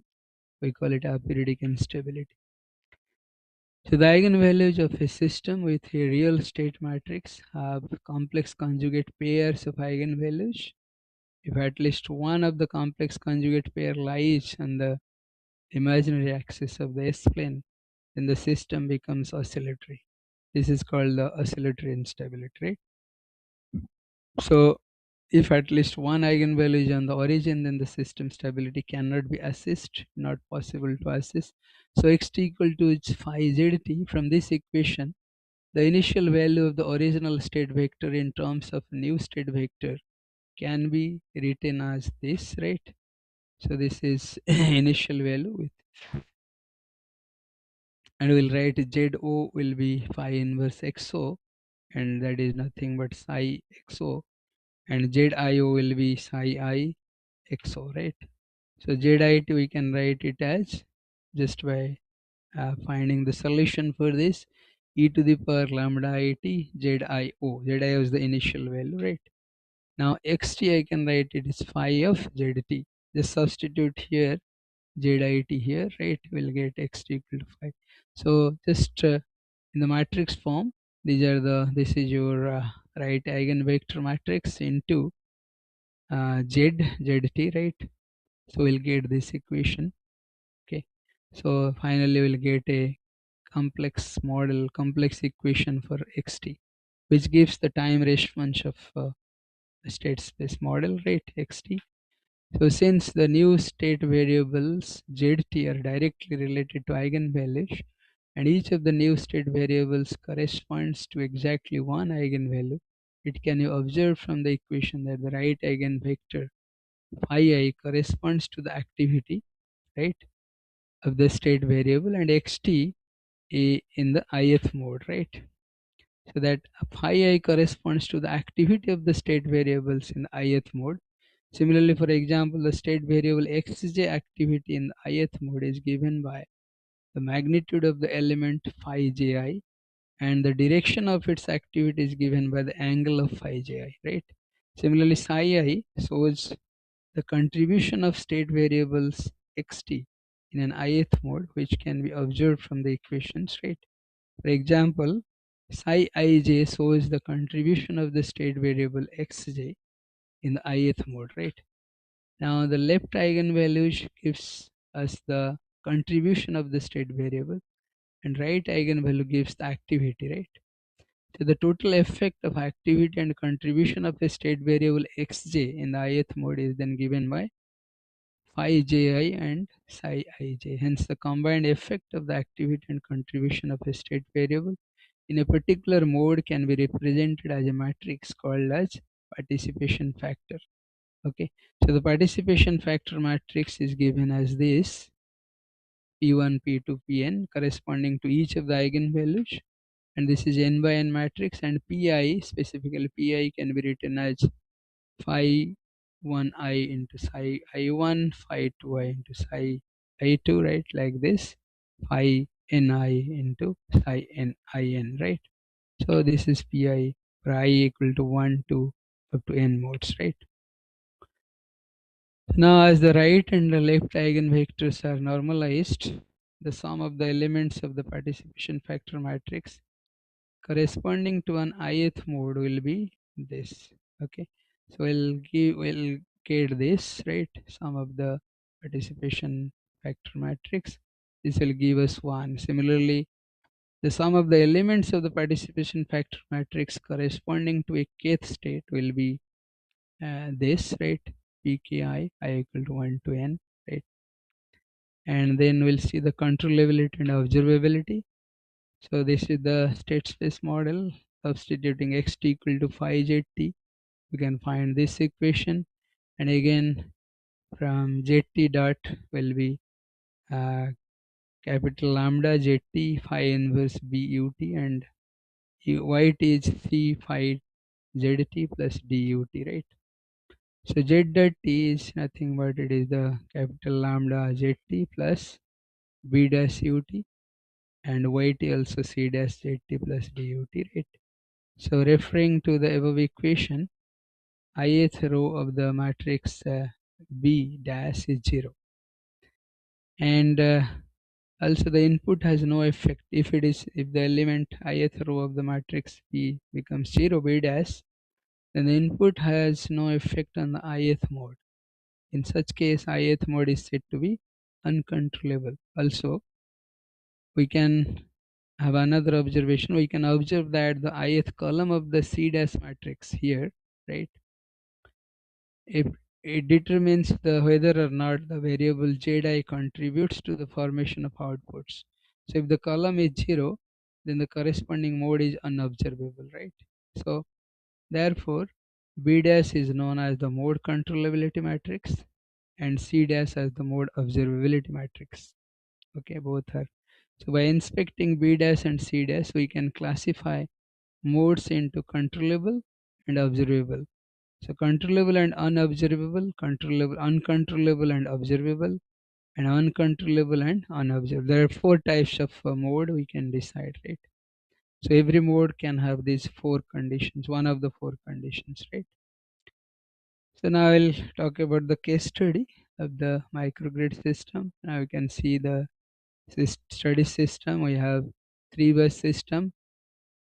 We call it aperiodic instability. So the eigenvalues of a system with a real state matrix have complex conjugate pairs of eigenvalues. If at least one of the complex conjugate pair lies on the imaginary axis of the S-plane, then the system becomes oscillatory. This is called the oscillatory instability, right? So if at least one eigenvalue is on the origin, then the system stability cannot be assessed, not possible to assess. So xt equal to its phi zt. From this equation, the initial value of the original state vector in terms of new state vector can be written as this, right? So this is initial value with, and we'll write ZO will be phi inverse XO, and that is nothing but psi XO, and ZIO will be psi I XO, right? So ZIT we can write it as just by finding the solution for this, e to the power lambda it ZIO. ZIO is the initial value, right? Now xt I can write it is phi of zt. Just substitute here ZIT here, right? We'll get xt equal to 5. So just in the matrix form, this is your right eigenvector matrix into zt, right? So we'll get this equation. Okay. So finally we'll get a complex equation for xt, which gives the time response of the state space model, right? Xt. So since the new state variables zt are directly related to eigenvalues, and each of the new state variables corresponds to exactly one eigenvalue, it can be observed from the equation that the right eigenvector phi I corresponds to the activity, right, of the state variable, and xt in the ith mode, right? So that phi I corresponds to the activity of the state variables in the ith mode. Similarly, for example, the state variable xj activity in the ith mode is given by the magnitude of the element phi ji, and the direction of its activity is given by the angle of phi ji, right? Similarly, psi I shows the contribution of state variables xt in an ith mode, which can be observed from the equations, right? For example, psi ij shows the contribution of the state variable xj in the ith mode, right? Now the left eigenvalue gives us the contribution of the state variable, and right eigenvalue gives the activity, right? So the total effect of activity and contribution of a state variable xj in the ith mode is then given by phi ji and psi ij. Hence the combined effect of the activity and contribution of a state variable in a particular mode can be represented as a matrix called as participation factor. Okay, so the participation factor matrix is given as this: P1, P2, Pn corresponding to each of the eigenvalues, and this is n by n matrix, and Pi, specifically Pi, can be written as phi 1i into psi I1, phi 2i into psi I2, right? Like this, phi ni into psi nin, right? So this is Pi for I equal to 1 to up to n modes, right? Now as the right and the left eigenvectors are normalized, the sum of the elements of the participation factor matrix corresponding to an ith mode will be this. Okay, so we'll get this, right? Sum of the participation factor matrix. This will give us 1. Similarly, The sum of the elements of the participation factor matrix corresponding to a kth state will be this, right? Pki I equal to 1 to n, right? And then we'll see the controllability and observability. So this is the state space model. Substituting xt equal to phi zt, we can find this equation, and again from zt dot will be uh, capital lambda zt phi inverse but, and yt is c phi zt plus dut, right? So z dot t is nothing but it is the capital lambda zt plus b dash ut, and yt also c dash zt plus dut, right? So referring to the above equation, ith row of the matrix B dash is 0, and also the input has no effect if the element ith row of the matrix B becomes 0 B dash, then the input has no effect on the ith mode. In such case, ith mode is said to be uncontrollable. Also, we can have another observation. We can observe that the ith column of the C dash matrix here, right? If it determines whether or not the variable zi contributes to the formation of outputs. So if the column is 0, then the corresponding mode is unobservable, right? So therefore, B dash is known as the mode controllability matrix and C dash as the mode observability matrix. Okay, both are. So by inspecting B dash and C dash, we can classify modes into controllable and observable. So controllable and unobservable, uncontrollable and observable, and uncontrollable and unobservable. There are 4 types of mode we can decide, right? So every mode can have these 4 conditions, one of the 4 conditions, right? So now I'll talk about the case study of the microgrid system. Now you can see the study system. We have 3 bus system,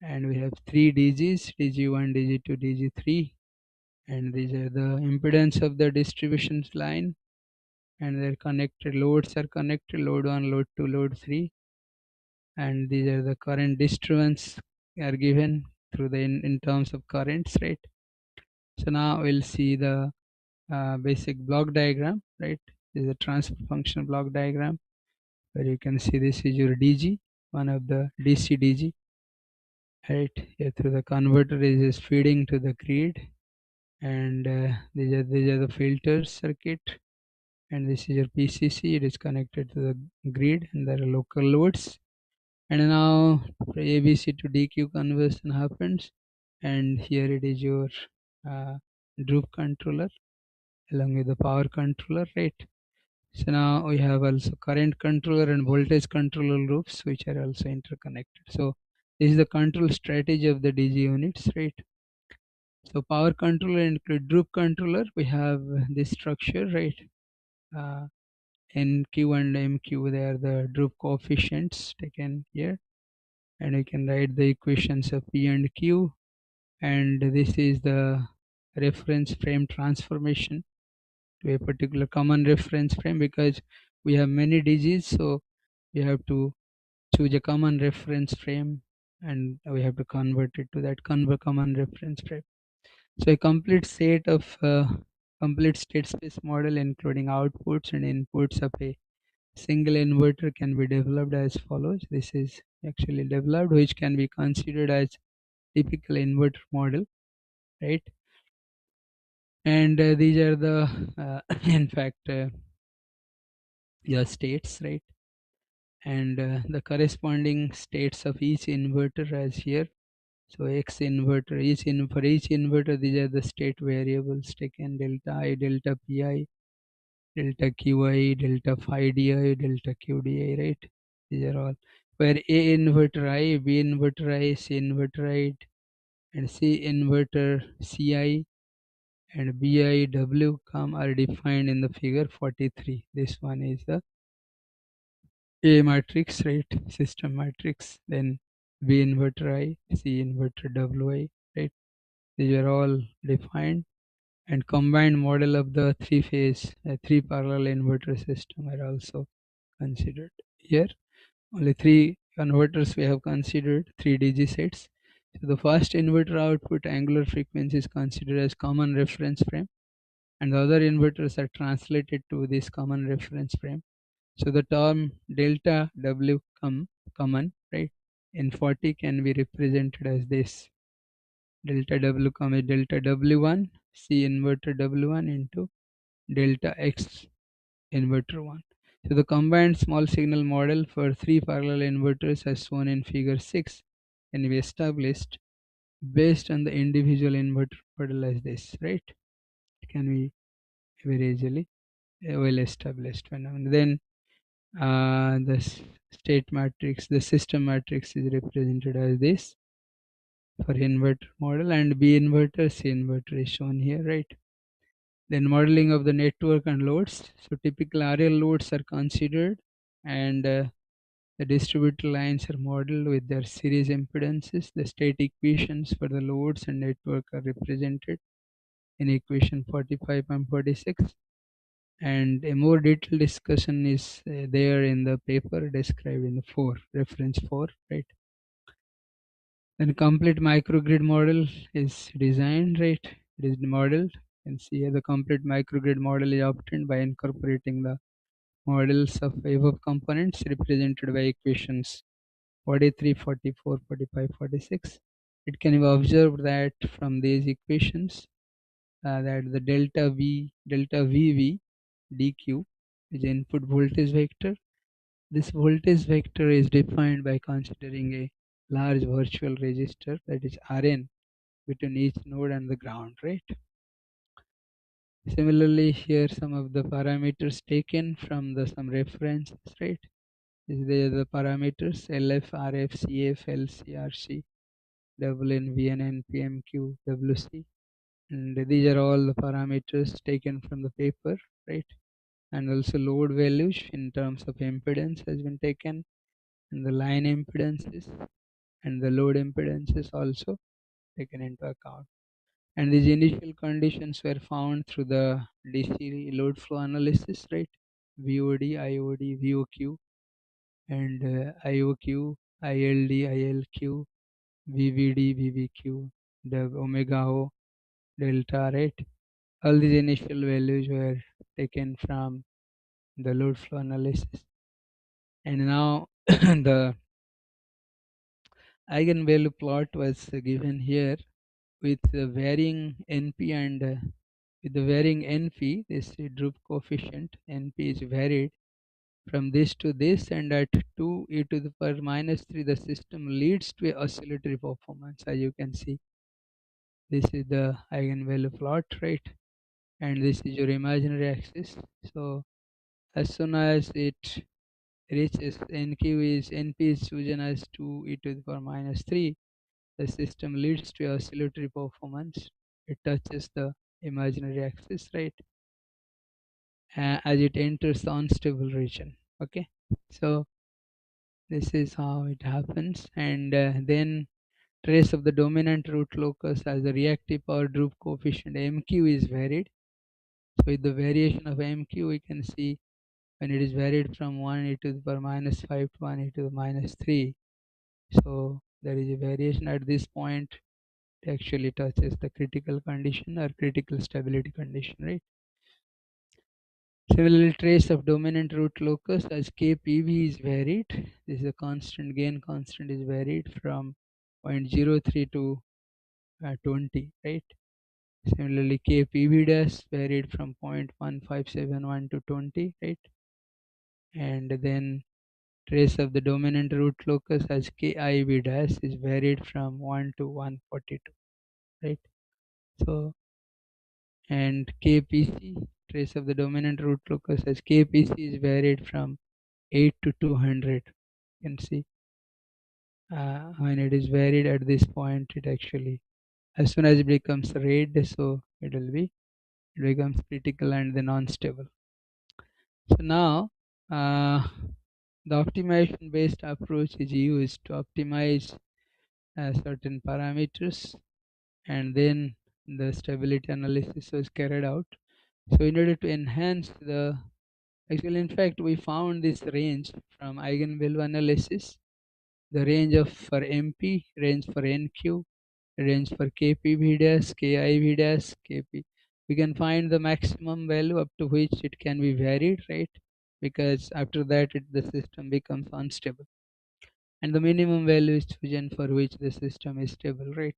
and we have 3 DGs, DG1, DG2, DG3, and these are the impedance of the distribution line, and they're connected, loads are connected, load 1, load 2, load 3, and these are the current disturbance are given through the in terms of currents, right? So now we'll see the basic block diagram, right? This is a transfer function block diagram where you can see this is your DG, one of the DC DG, right? Here through the converter is feeding to the grid, and these are the filters circuit, and this is your PCC. It is connected to the grid, and there are local loads. And now ABC to DQ conversion happens, and here it is your droop controller along with the power controller, right? So now we have also current controller and voltage controller loops which are also interconnected. So this is the control strategy of the DG units, right? So power controller and droop controller, we have this structure, right? Uh, NQ and MQ, they are the droop coefficients taken here, and we can write the equations of P and Q, and this is the reference frame transformation to a particular common reference frame, because we have many digits, so we have to choose a common reference frame and we have to convert it to that common reference frame. So a complete set of complete state space model including outputs and inputs of a single inverter can be developed as follows. This is actually developed, which can be considered as typical inverter model, right? And these are the in fact your states, right? And the corresponding states of each inverter as here. So X inverter, for each inverter, these are the state variables taken: delta I, delta Pi, delta Qi, delta phi di, delta Qdi, right? These are all where A inverter I, B inverter I, C inverter I, and C inverter Ci and BIW are defined in the figure 43. This one is the A matrix, right? System matrix. Then B inverter I, C inverter Wi, right? These are all defined, and combined model of the three-phase, three parallel inverter system are also considered. Here, only three converters we have considered 3 DG sets. So the first inverter output angular frequency is considered as common reference frame, and the other inverters are translated to this common reference frame. So the term delta W common, right, in 40 can be represented as this. Delta W common delta W1 C inverter W1 into delta X inverter 1. So the combined small signal model for 3 parallel inverters as shown in figure 6 can be established based on the individual inverter model as this, right? It can be very easily well established. And then the state matrix, the system matrix is represented as this for inverter model, and B inverter, C inverter is shown here, right? Then modeling of the network and loads. So typical RL loads are considered, and the distributed lines are modeled with their series impedances. The state equations for the loads and network are represented in equation 45 and 46. And a more detailed discussion is there in the paper described in the 4, reference 4, right? Then complete microgrid model is designed, right? It is modeled. You can see here the complete microgrid model is obtained by incorporating the models of above components represented by equations 43, 44, 45, 46. It can be observed that from these equations that the delta VV dq is input voltage vector. This voltage vector is defined by considering a large virtual resistor, that is Rn, between each node and the ground, right? Similarly, here some of the parameters taken from the some references, right? These are the parameters LF, RF, CF, LC, RC, WN, VN, NPM, Q, WC, and these are all the parameters taken from the paper, right? And also load values in terms of impedance has been taken, and the line impedances and the load impedances also taken into account. And these initial conditions were found through the DC load flow analysis, right? VOD, IOD, VOQ, and IOQ, ILD, ILQ, VVD, VVQ, the omega O, delta, right? All these initial values were taken from the load flow analysis. And now the eigenvalue plot was given here with the varying NP and with the varying NP, this droop coefficient NP is varied from this to this, and at 2 e to the power minus 3 the system leads to a oscillatory performance. As you can see, this is the eigenvalue plot, right? And this is your imaginary axis. So as soon as it reaches NP is chosen as 2 e to the power minus 3, the system leads to oscillatory performance. It touches the imaginary axis, right? As it enters the unstable region. Okay, so this is how it happens. And then trace of the dominant root locus as the reactive power droop coefficient MQ is varied. So with the variation of MQ, we can see when it is varied from 1 e to the power minus 5 to 1 e to the minus 3. So there is a variation at this point. It actually touches the critical condition or critical stability condition, right? Similarly, trace of dominant root locus as KPV is varied. This is a constant, gain constant is varied from 0.03 to 20, right? Similarly, KPV dash varied from 0.1571 to 20, right? And then trace of the dominant root locus as KIV dash is varied from 1 to 142, right? So, and KPC, trace of the dominant root locus as KPC is varied from 8 to 200. You can see when it is varied at this point, it actually, as soon as it becomes red, so it becomes critical and then unstable. So now the optimization based approach is used to optimize certain parameters, and then the stability analysis was carried out. So in order to enhance the, actually in fact we found this range from eigenvalue analysis, the range of for MP, range for NQ, range for KP dash, KI dash, KP. We can find the maximum value up to which it can be varied, right? Because after that the system becomes unstable. And the minimum value is chosen for which the system is stable, right?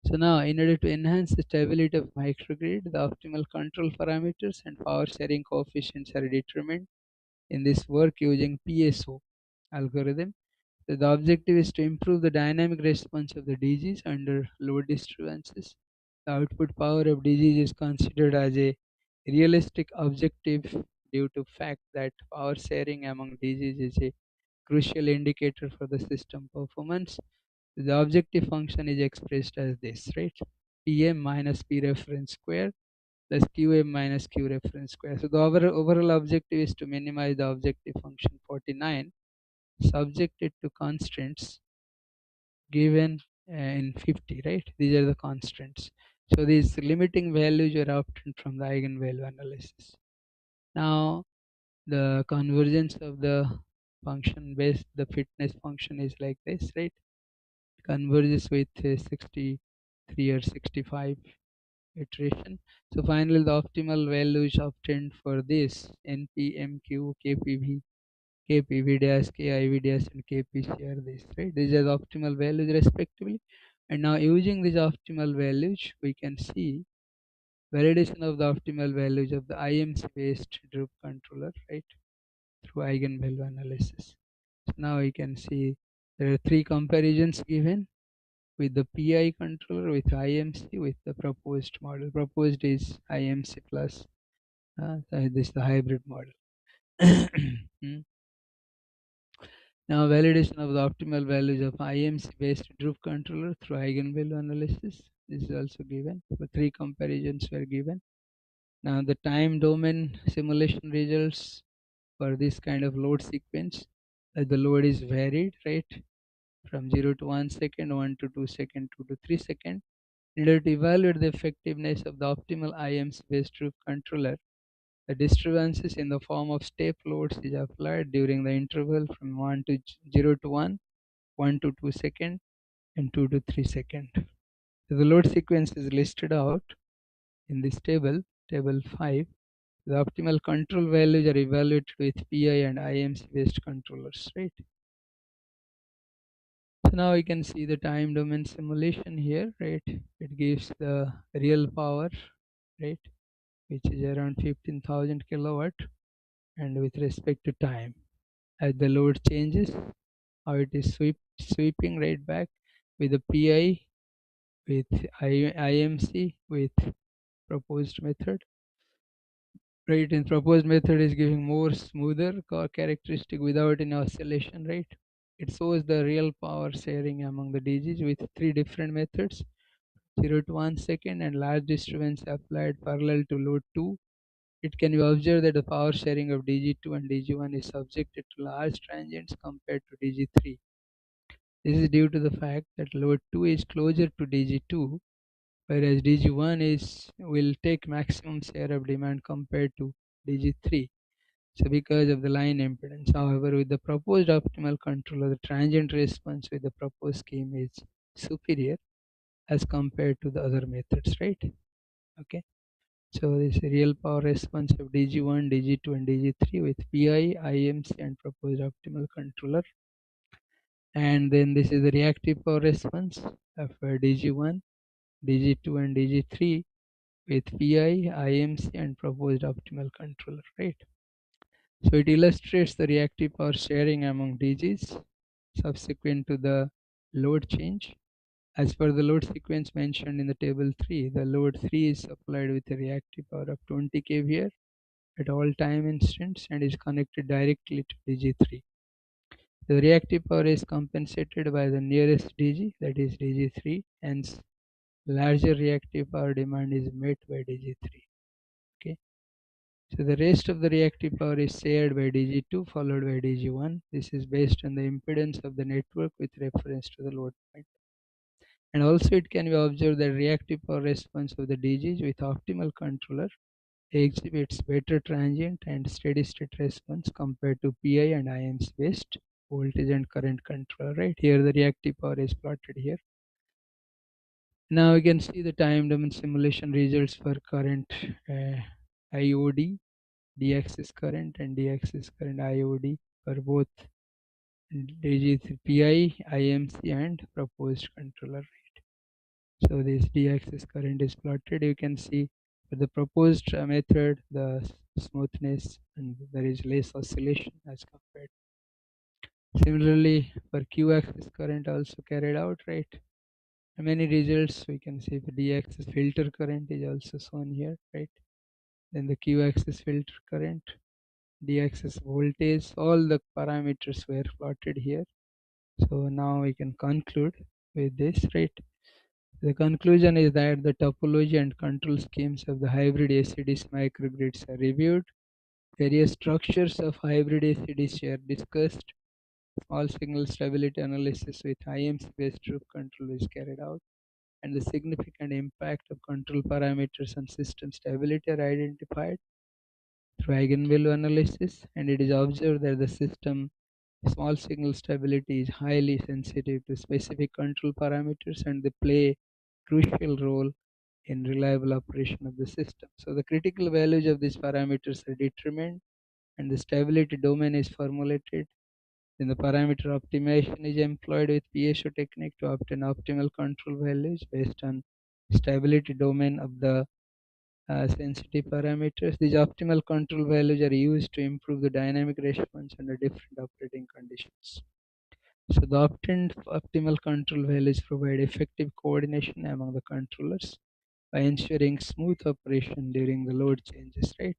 So now, in order to enhance the stability of microgrid, the optimal control parameters and power sharing coefficients are determined in this work using PSO algorithm. So the objective is to improve the dynamic response of the DGs under load disturbances. The output power of DGs is considered as a realistic objective due to fact that power sharing among DGs is a crucial indicator for the system performance. The objective function is expressed as this, right? Pm minus P reference square plus Qm minus Q reference square. So the overall objective is to minimize the objective function 49 subjected to constraints given in 50, right? These are the constraints. So these limiting values are obtained from the eigenvalue analysis. Now the convergence of the function based the fitness function is like this, right? Converges with 63 or 65 iteration. So finally the optimal values obtained for this NP, MQ, KPV, KPV dash, KIV dash and KPC are this, right? These are the optimal values respectively. And now using these optimal values we can see validation of the optimal values of the IMC based droop controller, right, through eigenvalue analysis. So now we can see there are three comparisons given with the PI controller, with IMC, with the proposed model. Proposed is IMC plus, so this is the hybrid model. Hmm. Now validation of the optimal values of IMC based droop controller through eigenvalue analysis. This is also given. The three comparisons were given. Now the time domain simulation results for this kind of load sequence, the load is varied, right, from 0 to 1 second, 1 to 2 second, 2 to 3 second. In order to evaluate the effectiveness of the optimal IMC based droop controller, the disturbances in the form of step loads is applied during the interval from 1 to 0 to 1, 1 to 2 second, and 2 to 3 second. So the load sequence is listed out in this table, table 5. The optimal control values are evaluated with PI and IMC based controllers, right? So now we can see the time domain simulation here, right? It gives the real power, right, which is around 15,000 kilowatt, and with respect to time, as the load changes, how it is sweeping right back with the PI, with IMC, with proposed method. Right, in proposed method is giving more smoother characteristic without any oscillation, right? It shows the real power sharing among the DGs with three different methods: 0 to 1 second and large disturbance applied parallel to load 2. It can be observed that the power sharing of DG2 and DG1 is subjected to large transients compared to DG3. This is due to the fact that load 2 is closer to DG2, whereas DG1 will take maximum share of demand compared to DG3. So because of the line impedance. However, with the proposed optimal controller, the transient response with the proposed scheme is superior as compared to the other methods, right? Okay. So this real power response of DG1, DG2 and DG3 with PI, IMC and proposed optimal controller. And then this is the reactive power response of DG1, DG2 and DG3 with PI, IMC and proposed optimal controller, right? So it illustrates the reactive power sharing among DGs subsequent to the load change. As per the load sequence mentioned in the table 3, the load 3 is supplied with a reactive power of 20 kVA at all time instants and is connected directly to DG3. The reactive power is compensated by the nearest DG, that is DG3, hence larger reactive power demand is met by DG3. Okay. So the rest of the reactive power is shared by DG2 followed by DG1. This is based on the impedance of the network with reference to the load point. And also it can be observed that reactive power response of the DGs with optimal controller exhibits better transient and steady state response compared to PI and IMC based. voltage and current control, right? Here the reactive power is plotted here. Now we can see the time domain simulation results for current IOD, D-axis current and D-axis current IOD for both DG3 PI, IMC and proposed controller. So this D-axis current is plotted. You can see for the proposed method, the smoothness and there is less oscillation as compared. Similarly, for Q-axis current also carried out, right? Many results we can see the D-axis filter current is also shown here, right? Then the Q-axis filter current, D-axis voltage, all the parameters were plotted here. So now we can conclude with this, right? The conclusion is that the topology and control schemes of the hybrid ACDC microgrids are reviewed. Various structures of hybrid ACDC are discussed. Small signal stability analysis with IMC-based troop control is carried out, and the significant impact of control parameters on system stability are identified through eigenvalue analysis, and it is observed that the system small signal stability is highly sensitive to specific control parameters and they play a crucial role in reliable operation of the system. So the critical values of these parameters are determined and the stability domain is formulated. Then the parameter optimization is employed with PSO technique to obtain optimal control values based on stability domain of the sensitive parameters. These optimal control values are used to improve the dynamic response under different operating conditions. So the obtained optimal control values provide effective coordination among the controllers by ensuring smooth operation during the load changes, right?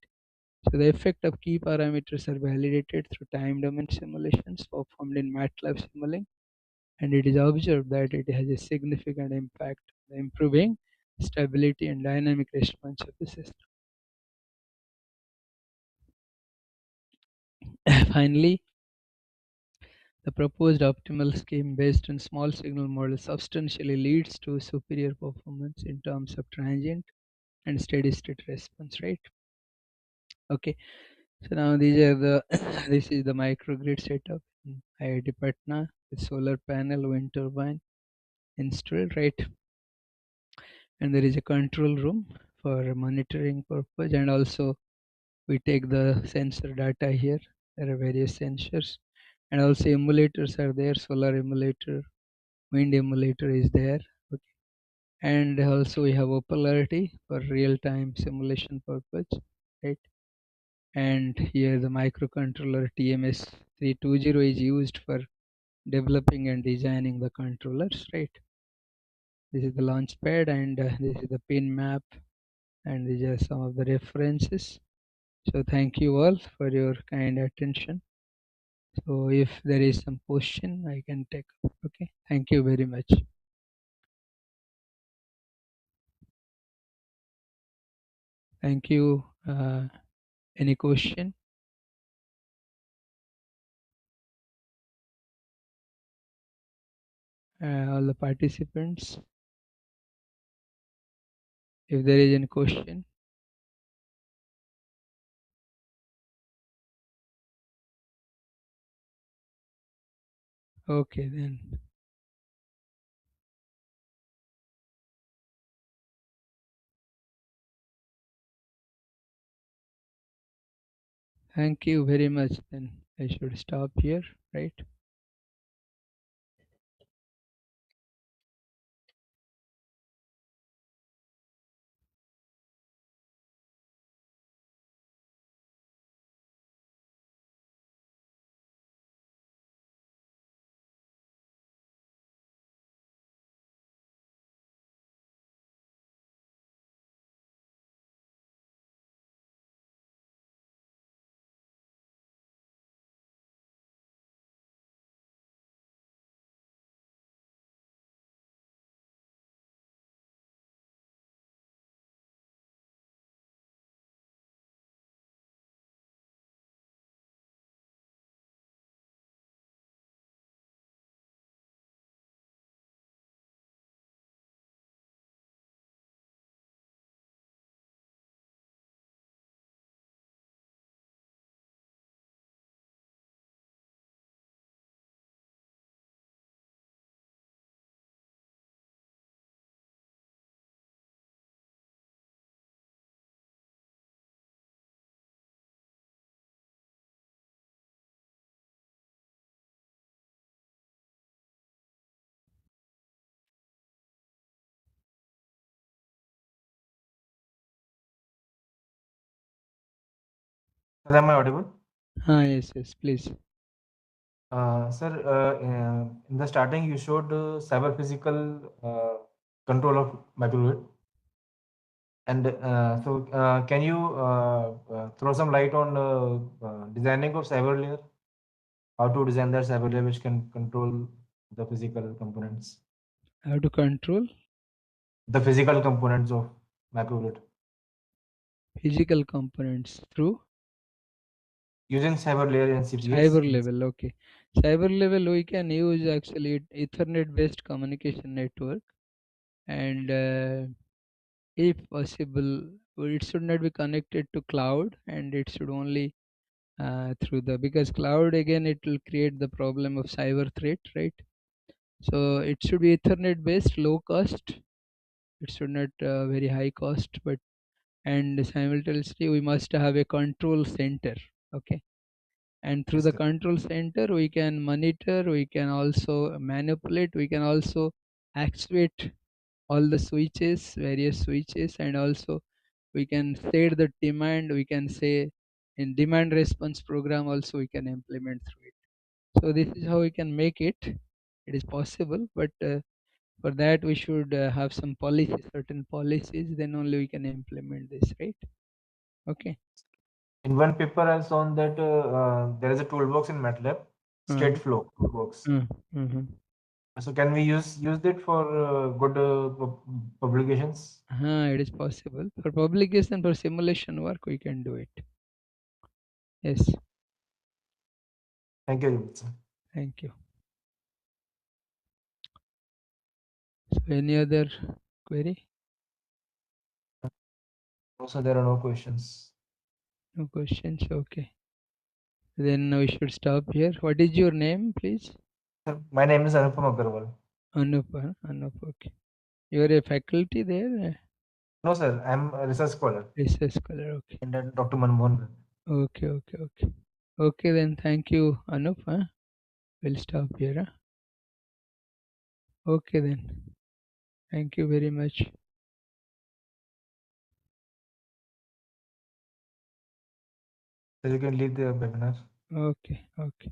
So the effect of key parameters are validated through time domain simulations performed in MATLAB Simulink, and it is observed that it has a significant impact on improving stability and dynamic response of the system. Finally, the proposed optimal scheme based on small signal model substantially leads to superior performance in terms of transient and steady state response, right? Okay, so now these are the this is the microgrid setup in IIT Patna with solar panel, wind turbine installed, right? And there is a control room for monitoring purpose, and also we take the sensor data here. There are various sensors, and also emulators are there. Solar emulator, wind emulator is there. Okay. And also we have polarity for real-time simulation purpose, right? And here the microcontroller TMS320 is used for developing and designing the controllers, right? This is the launch pad and this is the pin map, and these are some of the references. So thank you all for your kind attention. So if there is some question I can take up. Okay, thank you very much. Thank you. Any question? All the participants, if there is any question. Okay then. Thank you very much. Then I should stop here, right? Sir, am I audible? Yes, yes, please. Sir, in the starting, you showed cyber physical control of microgrid. And can you throw some light on designing of cyber layer? How to design that cyber layer which can control the physical components, How to control the physical components of microgrid physical components through using cyber layer and CPS. cyber level. Okay. Cyber level, we can use actually Ethernet based communication network, and if possible, it should not be connected to cloud, and it should only through the, because cloud again it will create the problem of cyber threat, right? So it should be Ethernet based, low cost. It should not very high cost, but and simultaneously we must have a control center. Okay, and through Yes, the sir. control center we can monitor, we can also manipulate, we can also actuate all the switches, various switches, and also we can set the demand, we can say in demand response program also we can implement through it. So this is how we can make it. It is possible, but for that we should have some policies, certain policies, then only we can implement this, right? Okay. In one paper, I saw that there is a toolbox in MATLAB, uh, state flow toolbox. uh, uh So can we use it for good publications? it is possible for publication, for simulation work we can do it. Yes. Thank you very much, sir. Thank you. So any other query? Also, there are no questions. No questions. Okay, then we should stop here. What is your name, please? Sir, my name is Anupam Agarwal. Anup. Anup. Okay. You are a faculty there? No, sir, I'm a research scholar Research scholar. Okay. in the Dr. Manmohan Gandhi. Okay. Okay. Okay. Okay, then thank you, Anup. We'll stop here. Okay, then. Thank you very much. So you can leave the webinar. Okay. Okay.